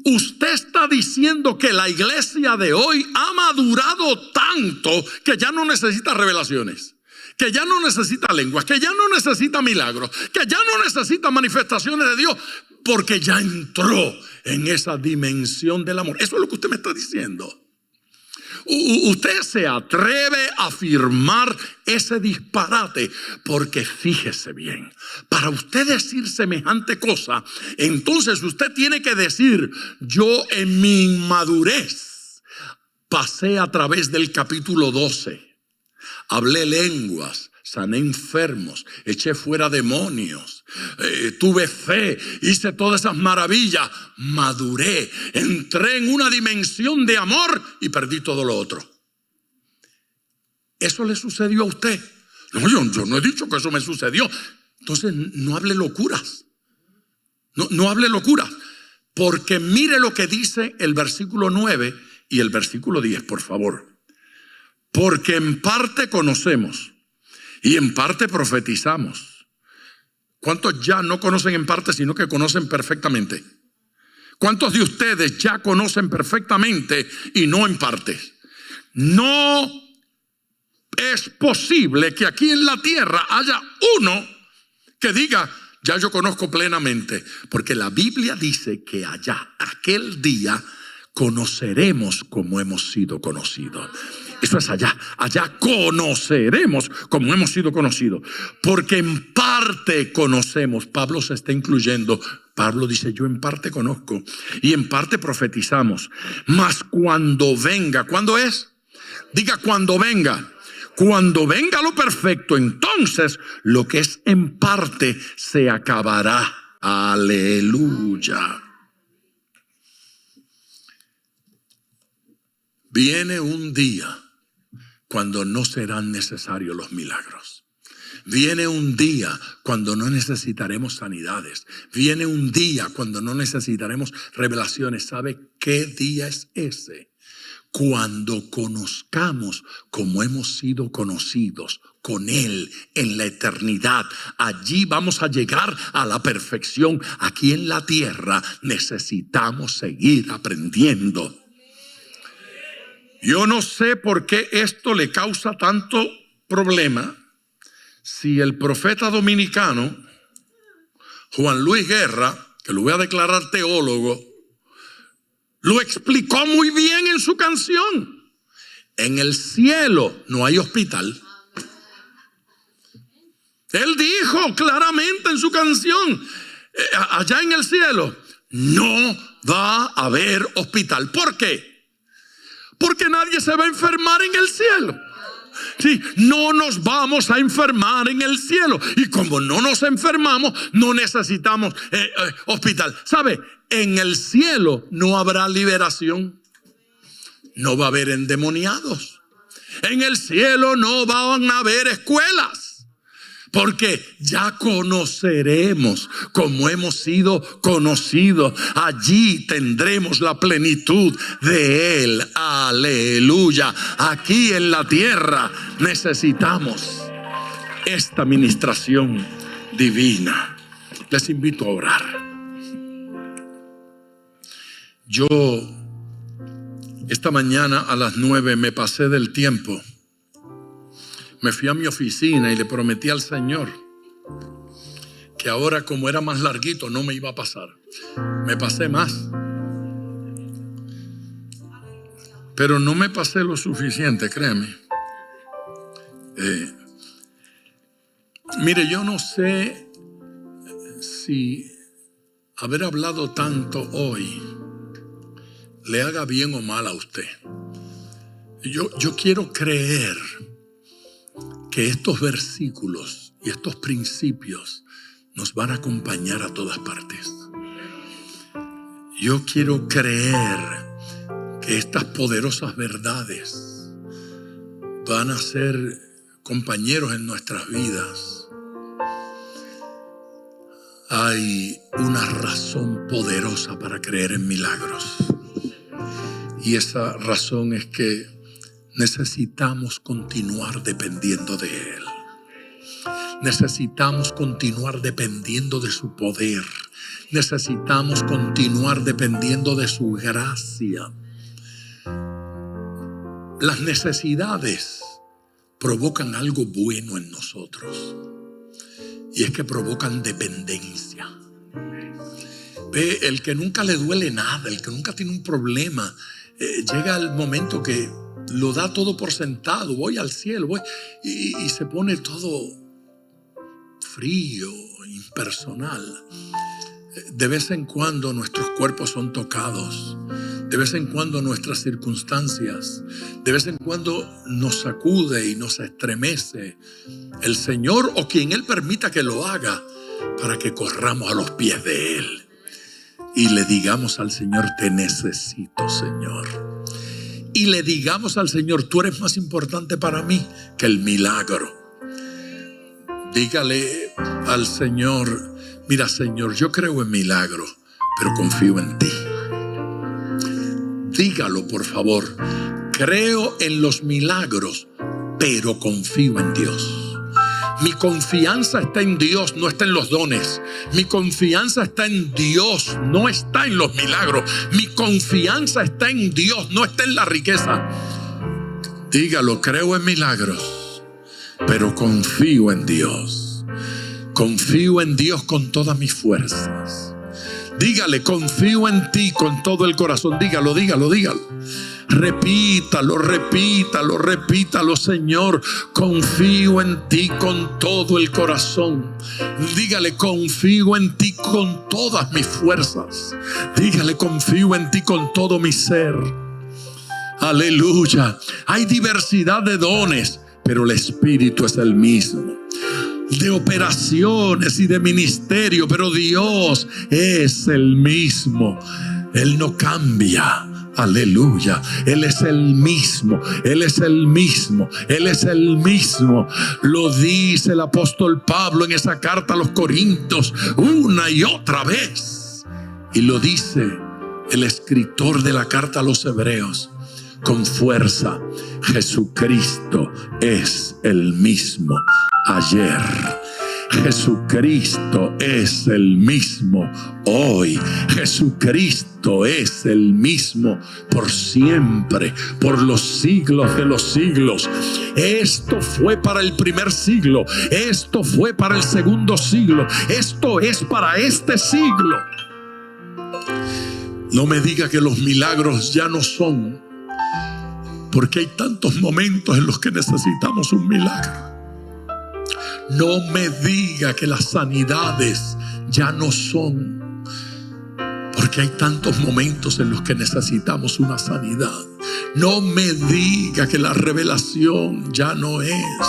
Usted está diciendo que la iglesia de hoy ha madurado tanto que ya no necesita revelaciones, que ya no necesita lenguas, que ya no necesita milagros, que ya no necesita manifestaciones de Dios, porque ya entró en esa dimensión del amor. Eso es lo que usted me está diciendo. Usted se atreve a afirmar ese disparate, porque fíjese bien, para usted decir semejante cosa, entonces usted tiene que decir, yo en mi inmadurez pasé a través del capítulo 12. Hablé lenguas, sané enfermos, eché fuera demonios, tuve fe, hice todas esas maravillas, maduré, entré en una dimensión de amor y perdí todo lo otro. ¿Eso le sucedió a usted? No, yo no he dicho que eso me sucedió. Entonces no hable locuras. No hable locuras. Porque mire lo que dice el versículo 9 y el versículo 10, por favor. Porque en parte conocemos y en parte profetizamos. ¿Cuántos ya no conocen en parte, sino que conocen perfectamente? ¿Cuántos de ustedes ya conocen perfectamente y no en parte? No es posible que aquí en la tierra haya uno que diga, ya yo conozco plenamente. Porque la Biblia dice que allá, aquel día, conoceremos como hemos sido conocidos. Eso es allá conoceremos como hemos sido conocidos. Porque en parte conocemos. Pablo se está incluyendo. Pablo dice, yo en parte conozco y en parte profetizamos. Mas cuando venga, ¿cuándo es? Diga, cuando venga. Cuando venga lo perfecto, entonces lo que es en parte se acabará. Aleluya. Viene un día cuando no serán necesarios los milagros. Viene un día cuando no necesitaremos sanidades. Viene un día cuando no necesitaremos revelaciones. ¿Sabe qué día es ese? Cuando conozcamos como hemos sido conocidos con Él en la eternidad. Allí vamos a llegar a la perfección. Aquí en la tierra necesitamos seguir aprendiendo. Yo no sé por qué esto le causa tanto problema. Si el profeta dominicano Juan Luis Guerra, que lo voy a declarar teólogo, lo explicó muy bien en su canción. En el cielo no hay hospital. Él dijo claramente en su canción, allá en el cielo no va a haber hospital. ¿Por qué? Porque nadie se va a enfermar en el cielo. Sí, no nos vamos a enfermar en el cielo. Y como no nos enfermamos, no necesitamos hospital. ¿Sabe? En el cielo no habrá liberación. No va a haber endemoniados. En el cielo no van a haber escuelas. Porque ya conoceremos como hemos sido conocidos. Allí tendremos la plenitud de Él. Aleluya. Aquí en la tierra necesitamos esta ministración divina. Les invito a orar. Yo esta mañana a las 9 me pasé del tiempo. Me fui a mi oficina y le prometí al Señor que ahora, como era más larguito, no me iba a pasar. Me pasé más. Pero no me pasé lo suficiente, créeme. Mire, yo no sé si haber hablado tanto hoy le haga bien o mal a usted. Yo quiero creer que estos versículos y estos principios nos van a acompañar a todas partes. Yo quiero creer que estas poderosas verdades van a ser compañeros en nuestras vidas. Hay una razón poderosa para creer en milagros. Y esa razón es que necesitamos continuar dependiendo de Él. Necesitamos continuar dependiendo de su poder. Necesitamos continuar dependiendo de su gracia. Las necesidades provocan algo bueno en nosotros. Y es que provocan dependencia. Ve, el que nunca le duele nada, el que nunca tiene un problema, llega el momento que lo da todo por sentado. Voy al cielo, voy y se pone todo frío, impersonal. De vez en cuando nuestros cuerpos son tocados. De vez en cuando nuestras circunstancias, de vez en cuando nos sacude y nos estremece el Señor o quien Él permita que lo haga, para que corramos a los pies de Él y le digamos al Señor: te necesito, Señor. Y le digamos al Señor: tú eres más importante para mí que el milagro. Dígale al Señor: mira, Señor, yo creo en milagros, pero confío en ti. Dígalo, por favor: creo en los milagros, pero confío en Dios. Mi confianza está en Dios, no está en los dones. Mi confianza está en Dios, no está en los milagros. Mi confianza está en Dios, no está en la riqueza. Dígalo: creo en milagros, pero confío en Dios. Confío en Dios con todas mis fuerzas. Dígale: confío en ti con todo el corazón. Dígalo, dígalo, dígalo. Repítalo, repítalo, repítalo: Señor, confío en ti con todo el corazón. Dígale: confío en ti con todas mis fuerzas. Dígale: confío en ti con todo mi ser. Aleluya. Hay diversidad de dones, pero el Espíritu es el mismo. De operaciones y de ministerio, pero Dios es el mismo. Él no cambia. Aleluya. Él es el mismo. Él es el mismo. Él es el mismo. Lo dice el apóstol Pablo en esa carta a los Corintios una y otra vez. Y lo dice el escritor de la carta a los Hebreos con fuerza. Jesucristo es el mismo ayer. Jesucristo es el mismo hoy. Jesucristo es el mismo por siempre, por los siglos de los siglos. Esto fue para el primer siglo. Esto fue para el segundo siglo. Esto es para este siglo. No me diga que los milagros ya no son, porque hay tantos momentos en los que necesitamos un milagro. No me diga que las sanidades ya no son, porque hay tantos momentos en los que necesitamos una sanidad. No me diga que la revelación ya no es,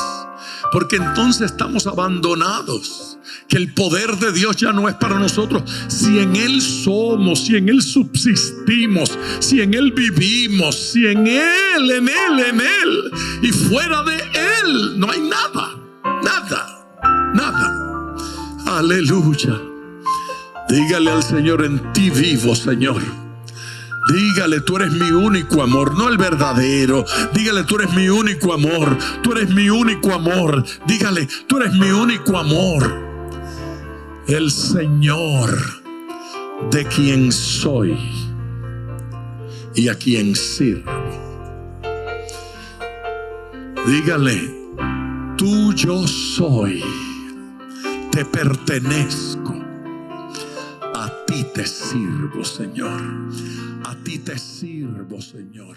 porque entonces estamos abandonados. Que el poder de Dios ya no es para nosotros. Si en Él somos, si en Él subsistimos, si en Él vivimos, si en Él, en Él, en Él, y fuera de Él no hay nada, nada, nada. Aleluya. Dígale al Señor: en ti vivo, Señor. Dígale: tú eres mi único amor, no el verdadero. Dígale: tú eres mi único amor, tú eres mi único amor. Dígale: tú eres mi único amor. El Señor de quien soy y a quien sirvo. Dígale: tuyo soy, te pertenezco. A ti te sirvo, Señor. A ti te sirvo, Señor.